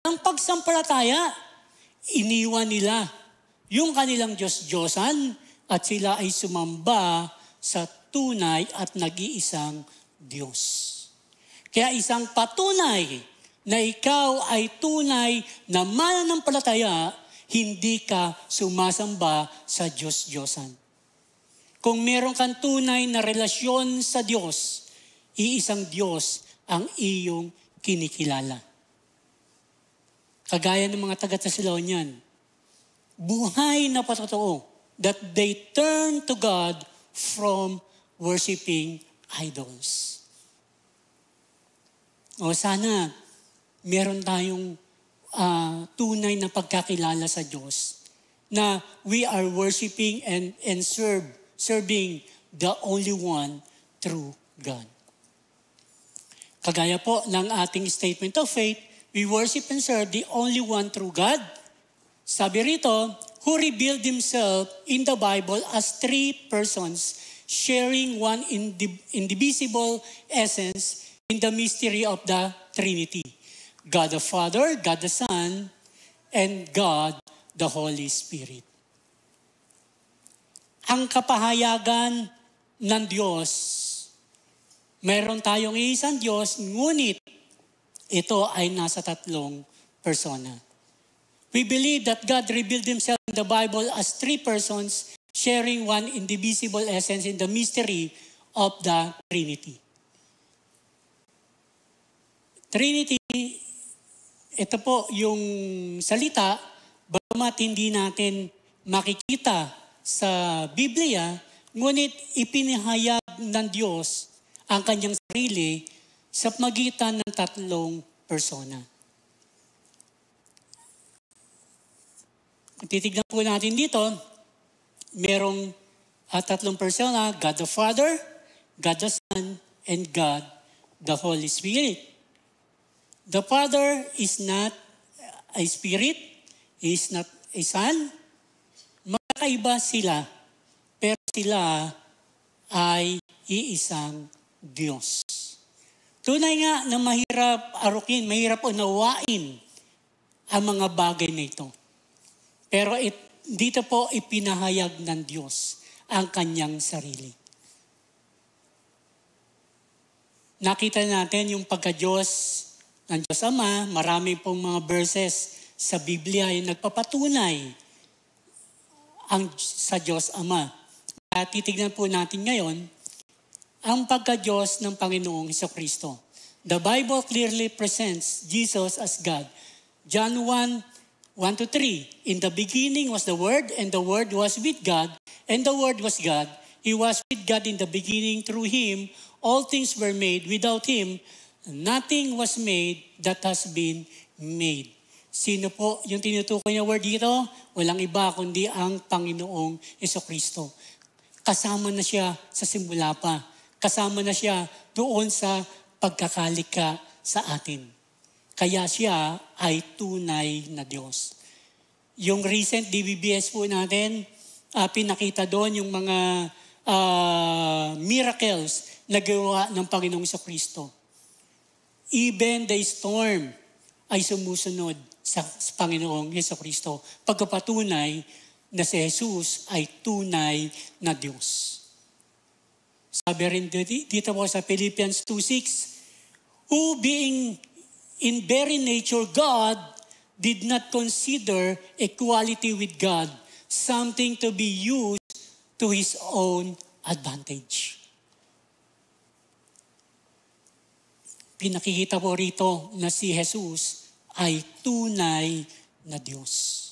Ang pagsampalataya, iniwan nila yung kanilang Diyos-Diyosan at sila ay sumamba sa tunay at nag-iisang Diyos. Kaya isang patunay na ikaw ay tunay na mananampalataya, hindi ka sumasamba sa Diyos-Diyosan. Kung meron kang tunay na relasyon sa Diyos, iisang Diyos ang iyong kinikilala. Kagaya ng mga taga-Thessalonian, buhay na patotoo that they turn to God from worshiping idols. O sana, meron tayong tunay na pagkakilala sa Diyos na we are worshiping and serving the only one true God. Kagaya po ng ating statement of faith, we worship and serve the only one true God. Sabi rito, who revealed Himself in the Bible as three persons sharing one indivisible essence in the mystery of the Trinity. God the Father, God the Son, and God the Holy Spirit. Ang kapahayagan ng Diyos, mayroon tayong isang Diyos, ngunit ito ay nasa tatlong persona. We believe that God revealed Himself in the Bible as three persons sharing one indivisible essence in the mystery of the Trinity. Trinity, ito po yung salita, bagamat hindi natin makikita sa Biblia, ngunit ipinahayag ng Diyos ang kanyang sarili sa magitan ng tatlong persona. Kung titignan po natin dito, merong tatlong persona, God the Father, God the Son, and God the Holy Spirit. The Father is not a spirit, He is not a Son. Magkaiba sila, pero sila ay iisang Diyos. Tunay nga na mahirap arukin, mahirap unawain ang mga bagay na ito. Pero dito po ipinahayag ng Diyos ang kanyang sarili. Nakita natin yung pagka-Diyos ng Diyos Ama, marami pong mga verses sa Biblia ay nagpapatunay sa Diyos Ama. At titignan po natin ngayon ang pagka-Diyos ng Panginoong Hesukristo. The Bible clearly presents Jesus as God. John 1:1-3. In the beginning was the Word, and the Word was with God, and the Word was God. He was with God in the beginning. Through Him, all things were made. Without Him, nothing was made that has been made. Sino po yung tinutukoy niya word dito? Walang iba kundi ang Panginoong Hesukristo. Kasama na siya sa simula pa. Kasama na siya doon sa pagkakalika sa atin. Kaya siya ay tunay na Diyos. Yung recent DBBS po natin, pinakita doon yung mga miracles na gawa ng Panginoong Hesukristo. Even the storm ay sumusunod sa Panginoong Hesukristo. Pagkapatunay na si Jesus ay tunay na Diyos. Sabi rin dito po sa Philippians 2:6, who being in very nature God, did not consider equality with God something to be used to His own advantage. Pinakikita po rito na si Jesus ay tunay na Diyos.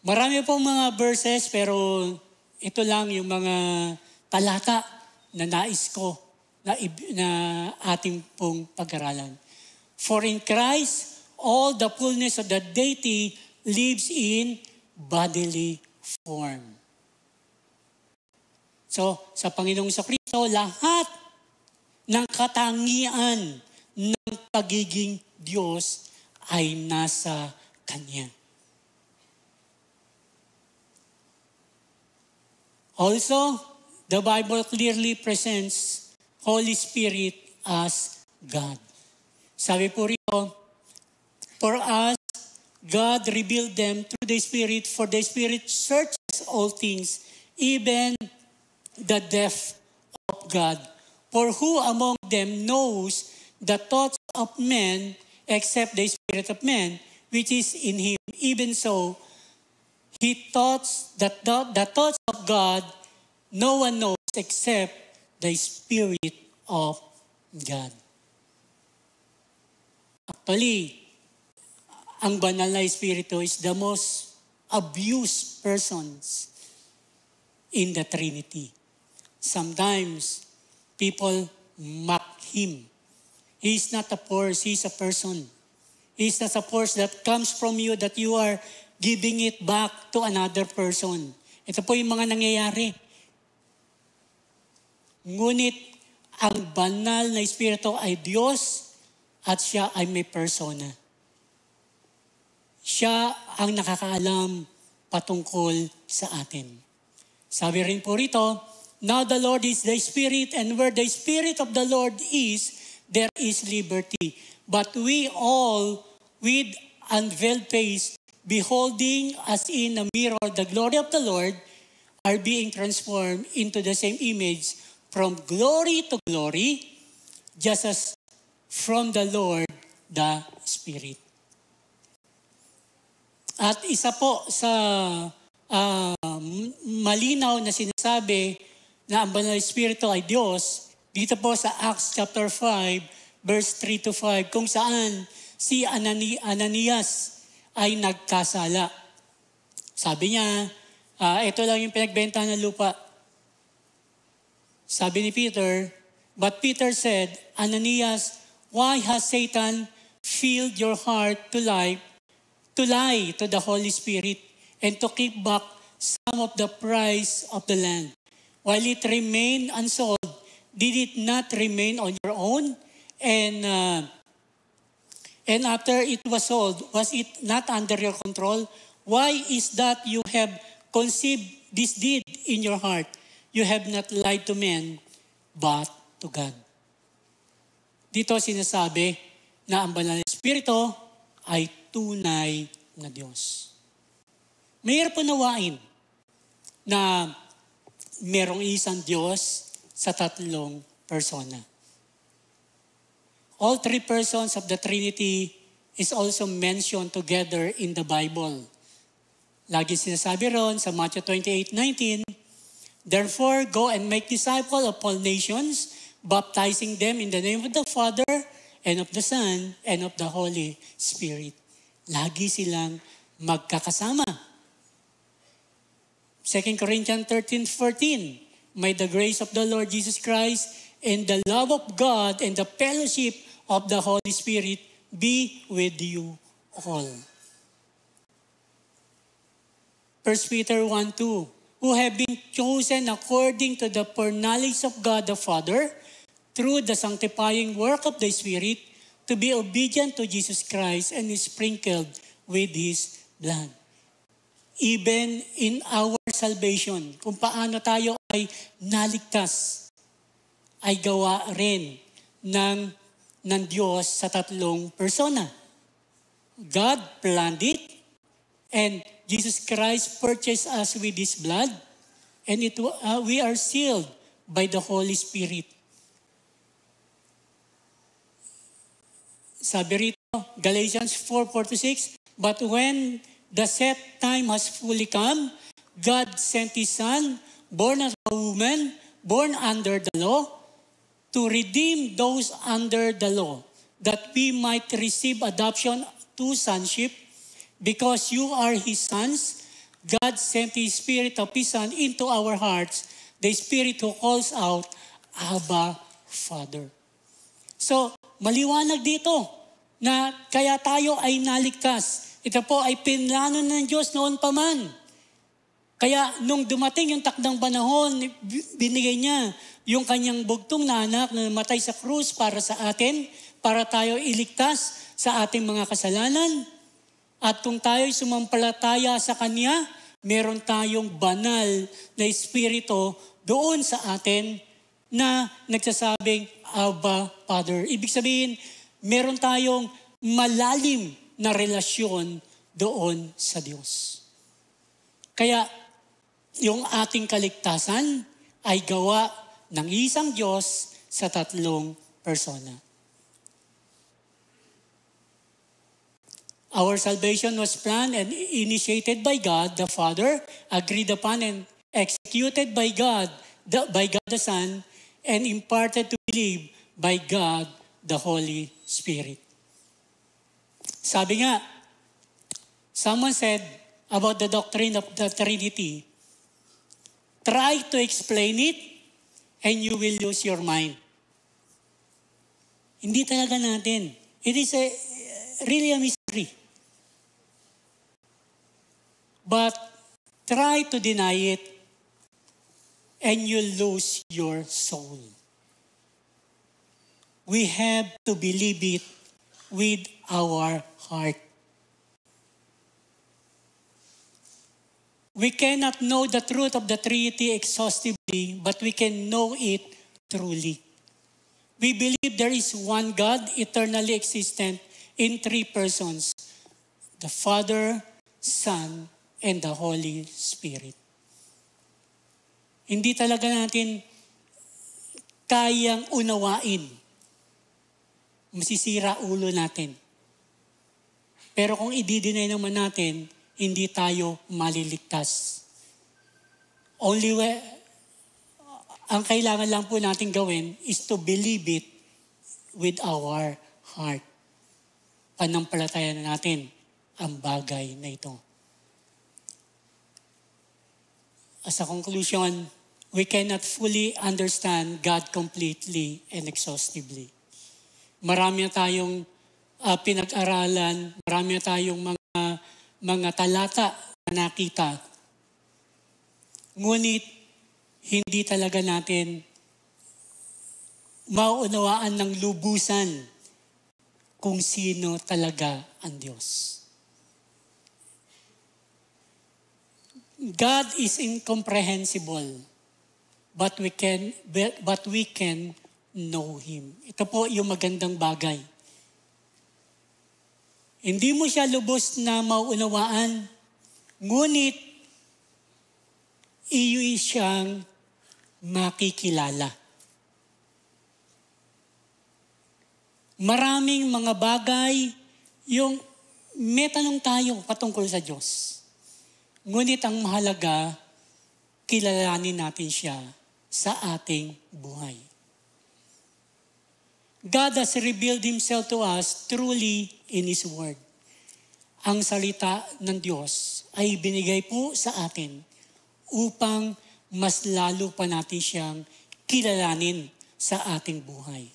Marami pong mga verses pero ito lang yung mga talata na nais ko na ating pong pag-aralan. For in Christ, all the fullness of the deity lives in bodily form. So, sa Panginoong Hesukristo, lahat ng katangian ng pagiging Diyos ay nasa Kanya. Also, the Bible clearly presents Holy Spirit as God. Sabi po rito, for us, God revealed them through the Spirit, for the Spirit searches all things, even the depth of God. For who among them knows the thoughts of men except the Spirit of man, which is in him? Even so, he thoughts that the thoughts of God no one knows except the Spirit of God. Actually, ang banal na Espiritu is the most abused persons in the Trinity. Sometimes, people mock Him. He is not a force, He is a person. He is not a force that comes from you that you are giving it back to another person. Ito po yung mga nangyayari. Ngunit, ang banal na Espiritu ay Diyos at siya ay may persona. Siya ang nakakaalam patungkol sa atin. Sabi rin po rito, now the Lord is the Spirit, and where the Spirit of the Lord is, there is liberty. But we all with unveiled face, beholding as in a mirror the glory of the Lord, are being transformed into the same image from glory to glory, just as from the Lord the Spirit. At isa po sa malinaw na sinasabi na ang Banal na Espiritu ay Diyos, dito po sa Acts chapter 5, verse 3 to 5, kung saan si Ananias ay nagkasala. Sabi niya, ito lang yung pinagbenta ng lupa. Sabi ni Peter, but Peter said, Ananias, why has Satan filled your heart to lie to the Holy Spirit and to keep back some of the price of the land? While it remained unsold, did it not remain on your own? And after it was sold, was it not under your control? Why is that you have conceived this deed in your heart? You have not lied to men, but to God. Dito sinasabi na ang Banal na Espiritu ay tunay na Diyos. Mahirap unawain na merong isang Diyos sa tatlong persona. All three persons of the Trinity is also mentioned together in the Bible. Lagi sinasabi ron sa Matthew 28:19, therefore, go and make disciples of all nations, baptizing them in the name of the Father, and of the Son, and of the Holy Spirit. Lagi silang magkakasama. 2 Corinthians 13:14, may the grace of the Lord Jesus Christ and the love of God and the fellowship of the Holy Spirit be with you all. 1 Peter 1:2, who have been chosen according to the foreknowledge of God the Father, through the sanctifying work of the Spirit, to be obedient to Jesus Christ and is sprinkled with His blood. Even in our salvation, kung paano tayo ay naligtas, ay gawa rin ng Diyos sa tatlong persona. God planned it, and Jesus Christ purchased us with His blood, and we are sealed by the Holy Spirit. Sabi rito, Galatians 4:4-6, but when the set time has fully come, God sent His Son, born of a woman, born under the law, to redeem those under the law, that we might receive adoption to sonship. Because you are His sons, God sent His Spirit of His Son into our hearts, the Spirit who calls out, Abba, Father. So, maliwanag dito na kaya tayo ay naligtas. Ito po ay pinlano ng Diyos noon pa man. Kaya nung dumating yung takdang panahon, binigay niya yung kanyang bugtong na anak na namatay sa krus para sa atin, para tayo iligtas sa ating mga kasalanan. At kung tayo'y sumampalataya sa Kanya, meron tayong banal na Espiritu doon sa atin na nagsasabing, Abba, Father. Ibig sabihin, meron tayong malalim na relasyon doon sa Diyos. Kaya, yung ating kaligtasan ay gawa ng isang Diyos sa tatlong persona. Our salvation was planned and initiated by God the Father, agreed upon and executed by God the Son, and imparted to believe by God the Holy Spirit. Sabi nga, someone said about the doctrine of the Trinity, try to explain it and you will lose your mind. Hindi talaga natin. It is really a mystery. But try to deny it and you'll lose your soul. We have to believe it with our heart. We cannot know the truth of the Trinity exhaustively, but we can know it truly. We believe there is one God, eternally existent in three persons, the Father, Son, and the Holy Spirit. Hindi talaga natin kayang unawain. Masisira ulo natin. Pero kung i-deny naman natin, hindi tayo maliligtas. Ang kailangan lang po natin gawin is to believe it with our heart. Panampalatayan natin ang bagay na ito. As a conclusion, we cannot fully understand God completely and exhaustively. Marami tayong pinag-aralan, marami tayong mga talata na nakita. Ngunit, hindi talaga natin mauunawaan ng lubusan kung sino talaga ang Diyos. God is incomprehensible, but we can know Him. Ito po yung magandang bagay. Hindi mo siya lubos na mauunawaan, ngunit iyo siyang makikilala. Maraming mga bagay yung may tanong tayo patungkol sa Diyos. Ngunit ang mahalaga, kilalanin natin siya sa ating buhay. God has revealed Himself to us truly in His Word. Ang salita ng Diyos ay binigay po sa atin upang mas lalo pa natin siyang kilalanin sa ating buhay.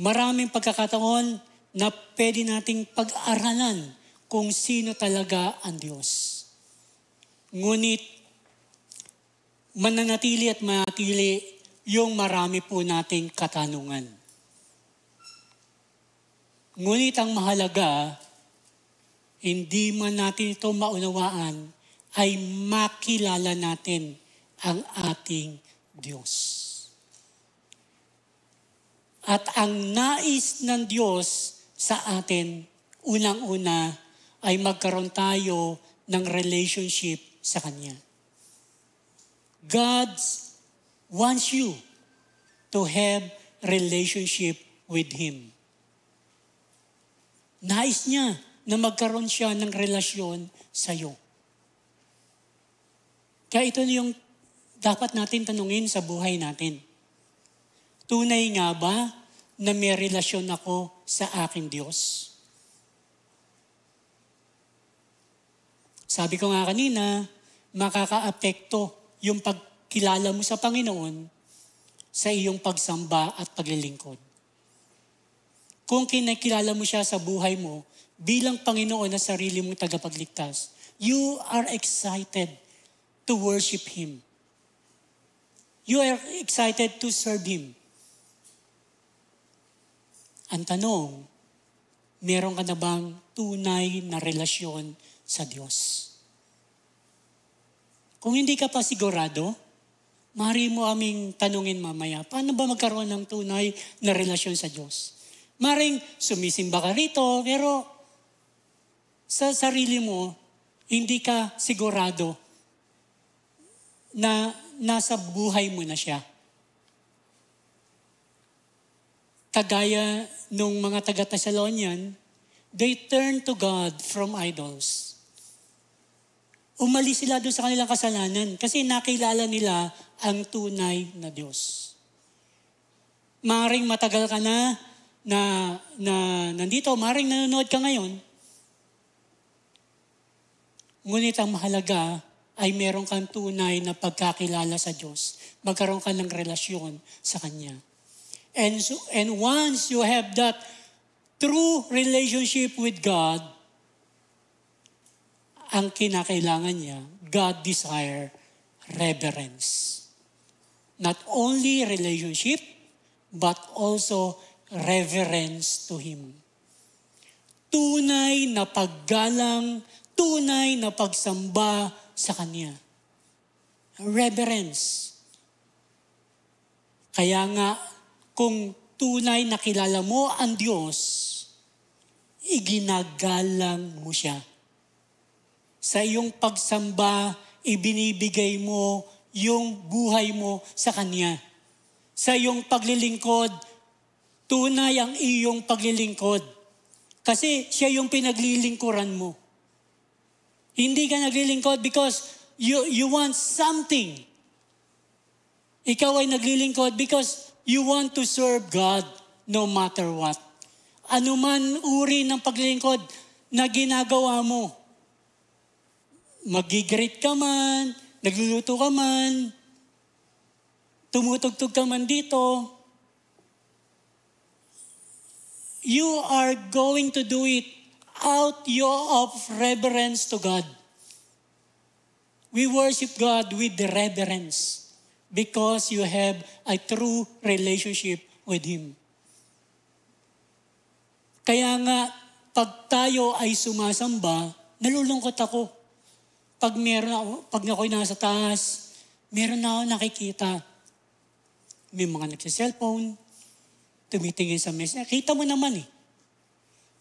Maraming pagkakataon na pwede nating pag-aralan kung sino talaga ang Diyos. Ngunit, mananatili at manatili yung marami po nating katanungan. Ngunit ang mahalaga, hindi man natin ito maunawaan, ay makilala natin ang ating Diyos. At ang nais ng Diyos sa atin, unang-una, ay magkaroon tayo ng relationship sa Kanya. God wants you to have relationship with Him. Nais niya na magkaroon siya ng relasyon sa iyo. Kaya ito yung dapat natin tanungin sa buhay natin. Tunay nga ba na may relasyon ako sa aking Diyos? Sabi ko nga kanina, makaka-apekto yung pagkilala mo sa Panginoon sa iyong pagsamba at paglilingkod. Kung kinakilala mo siya sa buhay mo bilang Panginoon na sarili mong tagapagligtas, you are excited to worship Him. You are excited to serve Him. Ang tanong, meron ka na bang tunay na relasyon sa Diyos? Kung hindi ka pa sigurado, maaari mo aming tanungin mamaya, paano ba magkaroon ng tunay na relasyon sa Diyos? Maaaring sumisimba ka rito, pero sa sarili mo, hindi ka sigurado na nasa buhay mo na siya. Kagaya nung mga taga-Thessalonian, they turned to God from idols. Umalis sila doon sa kanilang kasalanan kasi nakilala nila ang tunay na Diyos. Maring matagal ka na nandito, maring nanonood ka ngayon. Ngunit ang mahalaga ay meron kang tunay na pagkakilala sa Diyos. Magkaroon ka ng relasyon sa Kanya. And once you have that true relationship with God, ang kinakailangan niya, God desire reverence. Not only relationship, but also reverence to Him. Tunay na paggalang, tunay na pagsamba sa Kanya. Reverence. Kaya nga, kung tunay na kilala mo ang Diyos, iginagalang mo siya. Sa iyong pagsamba, ibinibigay mo yung buhay mo sa Kanya. Sa iyong paglilingkod, tunay ang iyong paglilingkod. Kasi siya yung pinaglilingkuran mo. Hindi ka naglilingkod because you want something. Ikaw ay naglilingkod because you want to serve God no matter what. Ano man uri ng paglilingkod na ginagawa mo. Mag-greet ka man, nagluluto ka man, tumutugtog ka man dito, you are going to do it out of reverence to God. We worship God with reverence because you have a true relationship with Him. Kaya nga, pag tayo ay sumasamba, nalulungkot ako. Pag ako'y nasa taas, meron na ako nakikita. May mga nagsa-cellphone, tumitingin sa message. Kita mo naman eh.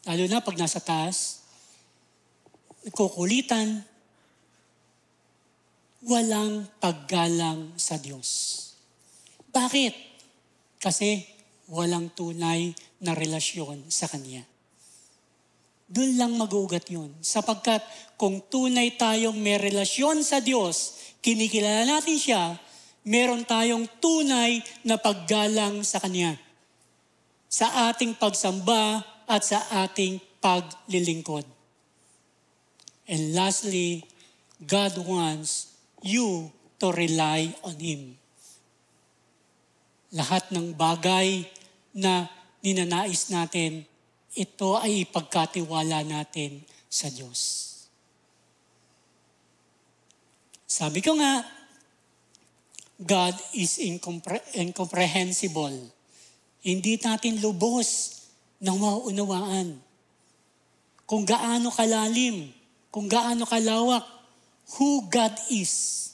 Lalo na pag nasa taas, nagkukulitan, walang paggalang sa Diyos. Bakit? Kasi walang tunay na relasyon sa Kanya. Doon lang mag-uugat yun. Sapagkat kung tunay tayong may relasyon sa Diyos, kinikilala natin siya, meron tayong tunay na paggalang sa Kanya. Sa ating pagsamba at sa ating paglilingkod. And lastly, God wants you to rely on Him. Lahat ng bagay na ninanais natin, ito ay ipagkatiwala natin sa Diyos. Sabi ko nga, God is incomprehensible. Hindi natin lubos na maunawaan kung gaano kalalim, kung gaano kalawak, who God is.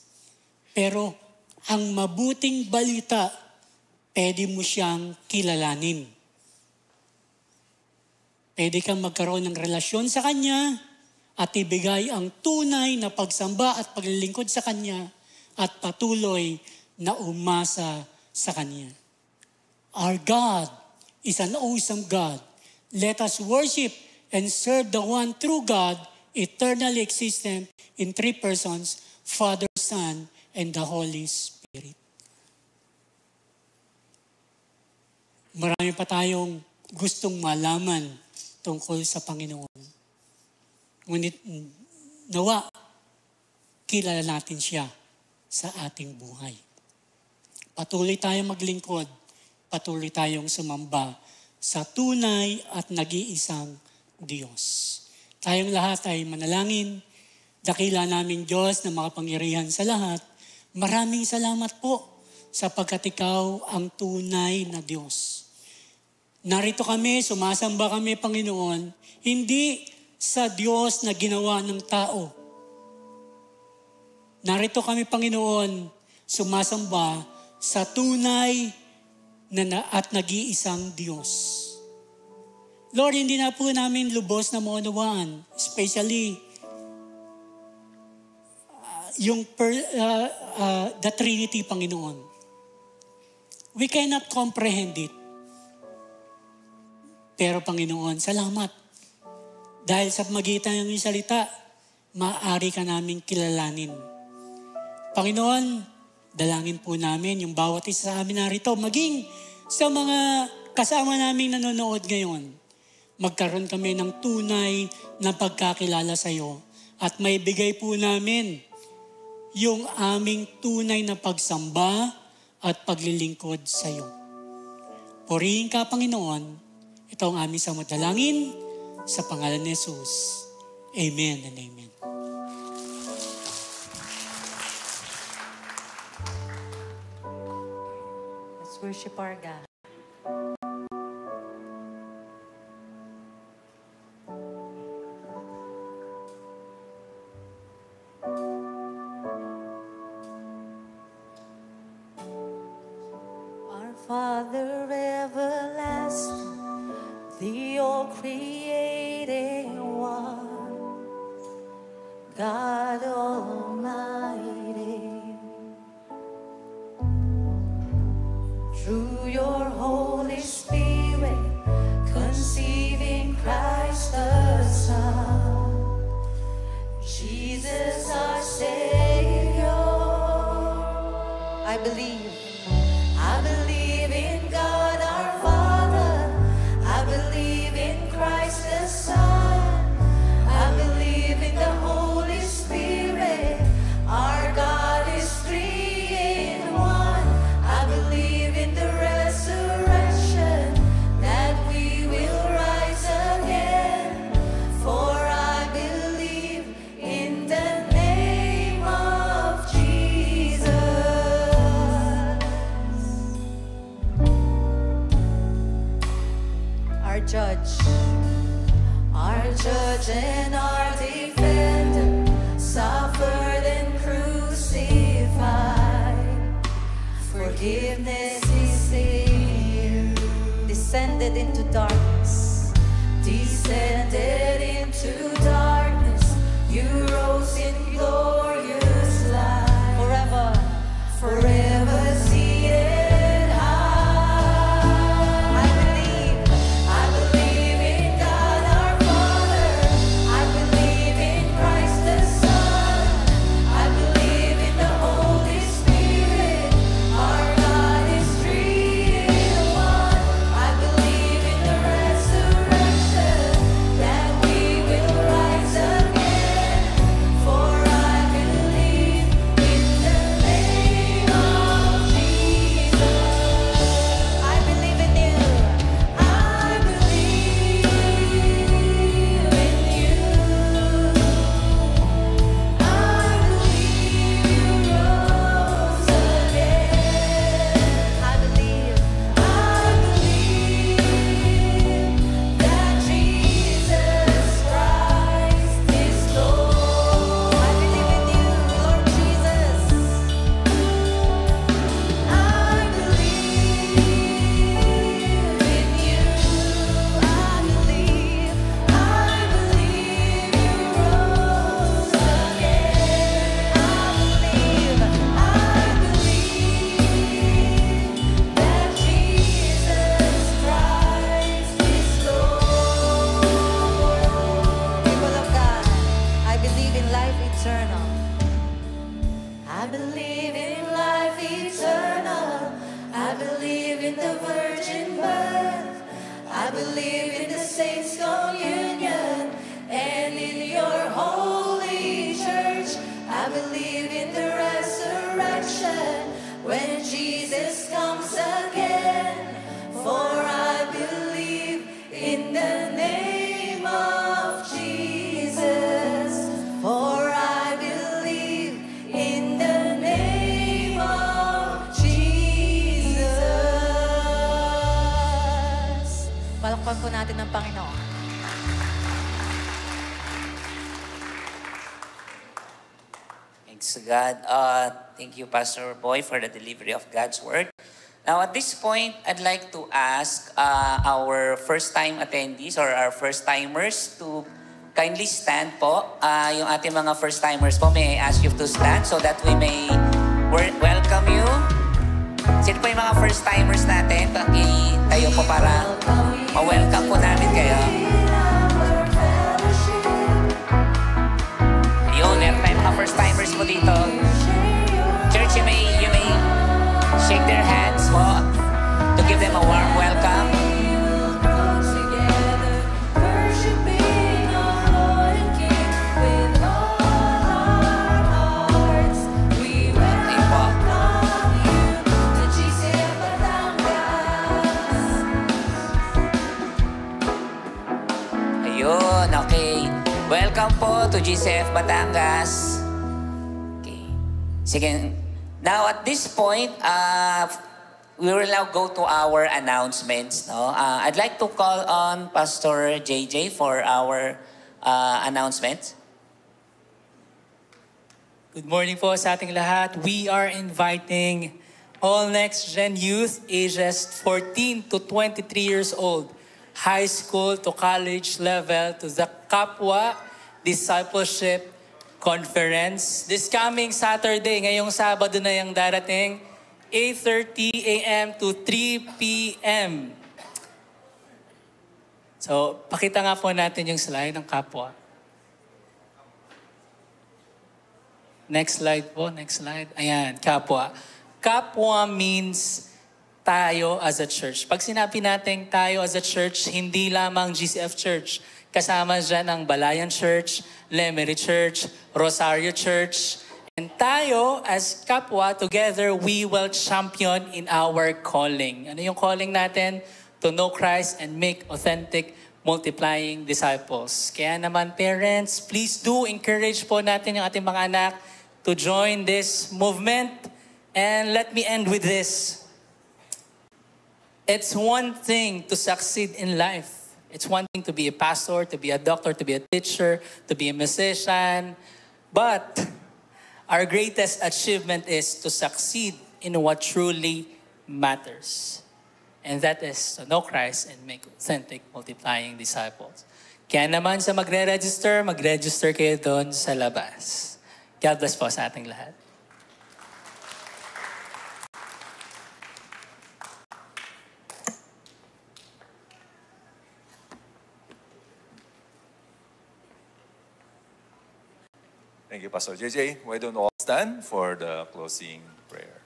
Pero ang mabuting balita, pwede mo siyang kilalanin. Pwede kang magkaroon ng relasyon sa Kanya at ibigay ang tunay na pagsamba at paglilingkod sa Kanya at patuloy na umasa sa Kanya. Our God is an awesome God. Let us worship and serve the one true God, eternally existent in three persons, Father, Son, and the Holy Spirit. Marami pa tayong gustong malaman tungkol sa Panginoon. Ngunit nawa, kilala natin siya sa ating buhay. Patuloy tayong maglingkod, patuloy tayong sumamba sa tunay at nag-iisang Diyos. Tayong lahat ay manalangin, dakila naming Diyos na makapangyarihan sa lahat. Maraming salamat po sapagkat Ikaw ang tunay na Diyos. Narito kami, sumasamba kami, Panginoon, hindi sa Diyos na ginawa ng tao. Narito kami, Panginoon, sumasamba sa tunay at nag-iisang Diyos. Lord, hindi na po namin lubos na maunawaan, especially the Trinity, Panginoon. We cannot comprehend it. Pero Panginoon, salamat. Dahil sa magitan ng iyong salita, maaari ka naming kilalanin. Panginoon, dalangin po namin yung bawat isa sa amin narito, maging sa mga kasama naming nanonood ngayon, magkaroon kami ng tunay na pagkakilala sa iyo at may bigay po namin yung aming tunay na pagsamba at paglilingkod sa iyo. Purihin ka, Panginoon. Ito ang aming samadalangin sa pangalan ni Jesus. Amen and amen. Let's worship our God. Our Father everlasting, the all-created judge and our defender, suffered and crucified. Forgiveness is here. Descended into darkness. Descended into darkness. You rose in glorious light. Forever, forever seated high. I believe in God our Father. I believe in Christ the Son. I believe in the Holy Spirit. Our God is three in one. I believe in the resurrection, that we will rise again. For I believe in the name of Jesus. I believe in you. I believe in you. I believe you rose again. I believe that Jesus Christ is Lord. I believe in you, Lord Jesus. I believe in you. I believe you rose again. I believe that Jesus Christ is Lord. People of God, I believe in life eternal. I believe in life eternal. I believe in the virgin birth. I believe in the saints' communion and in your holy church. I believe in the resurrection when Jesus comes again. For I believe in the name of Jesus. For I believe in the name of Jesus. Palakpan po natin ang Panginoon. Thanks to God. Thank you, Pastor Boy, for the delivery of God's Word. Now, at this point, I'd like to ask our first-time attendees or our first-timers to kindly stand po. Yung ating mga first-timers po, may I ask you to stand so that we may welcome you. Sino po yung mga first-timers natin? Tayo po para ma-welcome po namin kayo. Yun, meron tayong mga first-timers po dito. Church, you may shake their hands po to give them a warm welcome. Ayun, okay. Welcome po to GCF Batangas. Okay. Sige. Now, at this point, we will now go to our announcements. No? I'd like to call on Pastor JJ for our announcements. Good morning po sa ating lahat. We are inviting all next-gen youth ages 14 to 23 years old, high school to college level, to the Kapwa Discipleship Conference. This coming Saturday, ngayong Sabado na yung darating, 8:30 a.m. to 3 p.m. So, pakita nga po natin yung slide ng Kapwa. Next slide po, next slide. Ayan, Kapwa. Kapwa means tayo as a church. Pag sinabi natin tayo as a church, hindi lamang GCF Church. Kasama dyan ang Balayan Church, Lemery Church, Rosario Church. And tayo as Kapwa, together, we will champion in our calling. Ano yung calling natin? To know Christ and make authentic multiplying disciples. Kaya naman parents, please do encourage po natin yung ating mga anak to join this movement. And let me end with this. It's one thing to succeed in life. It's one thing to be a pastor, to be a doctor, to be a teacher, to be a musician. But our greatest achievement is to succeed in what truly matters. And that is to know Christ and make authentic multiplying disciples. Kaya naman sa mag-register kayo doon sa labas. God bless po sa ating lahat. Thank you, Pastor JJ. Why don't all stand for the closing prayer?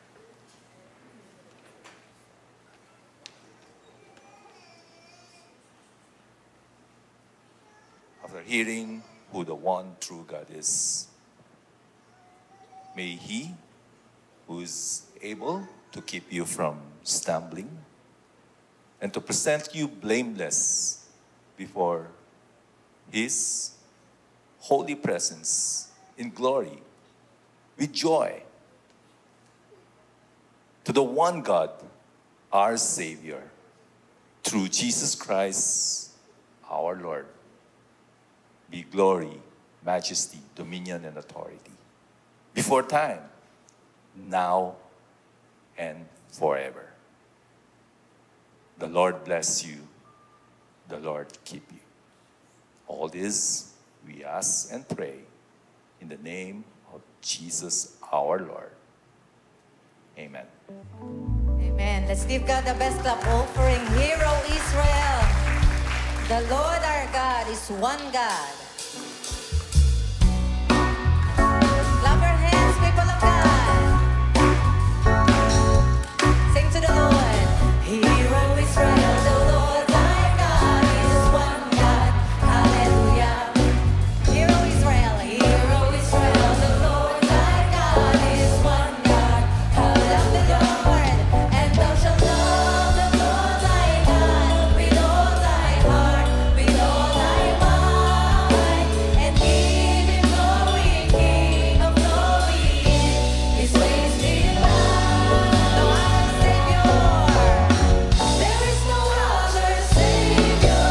After hearing who the one true God is, may He, who is able to keep you from stumbling and to present you blameless before His holy presence in glory, with joy, to the one God, our Savior, through Jesus Christ, our Lord, be glory, majesty, dominion, and authority, before time, now, and forever. The Lord bless you. The Lord keep you. All this we ask and pray in the name of Jesus our Lord. Amen. Amen. Let's give God the best clap offering. Hero Israel. The Lord our God is one God. Clap your hands, people of God. Sing to the Lord. Hero Israel, the Lord thy God is one God. Hallelujah. Hero Israel, the Lord thy God is one God. Love the Lord, and thou shalt love the Lord thy God with all thy heart, with all thy mind, and give him glory, King of glory. His ways be loved. No other Savior. There is no other Savior.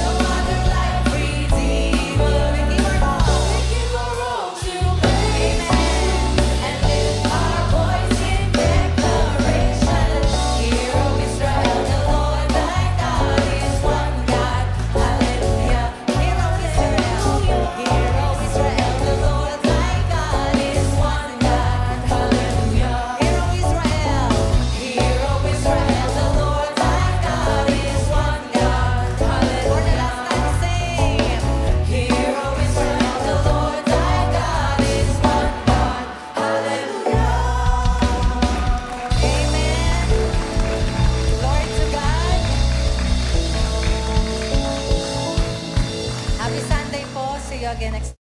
No other like Redeemer. We give our all to praise and lift our voice in declaration. Hero Israel, the Lord thy God is one God. Hallelujah. Hero Israel, the Lord thy God is one God. Hallelujah. Hero Israel, the Lord thy God is one God. Hallelujah. Hero Israel, the Lord thy God is one God. Hallelujah. Amen. Glory to God. Happy Sunday po. See you again next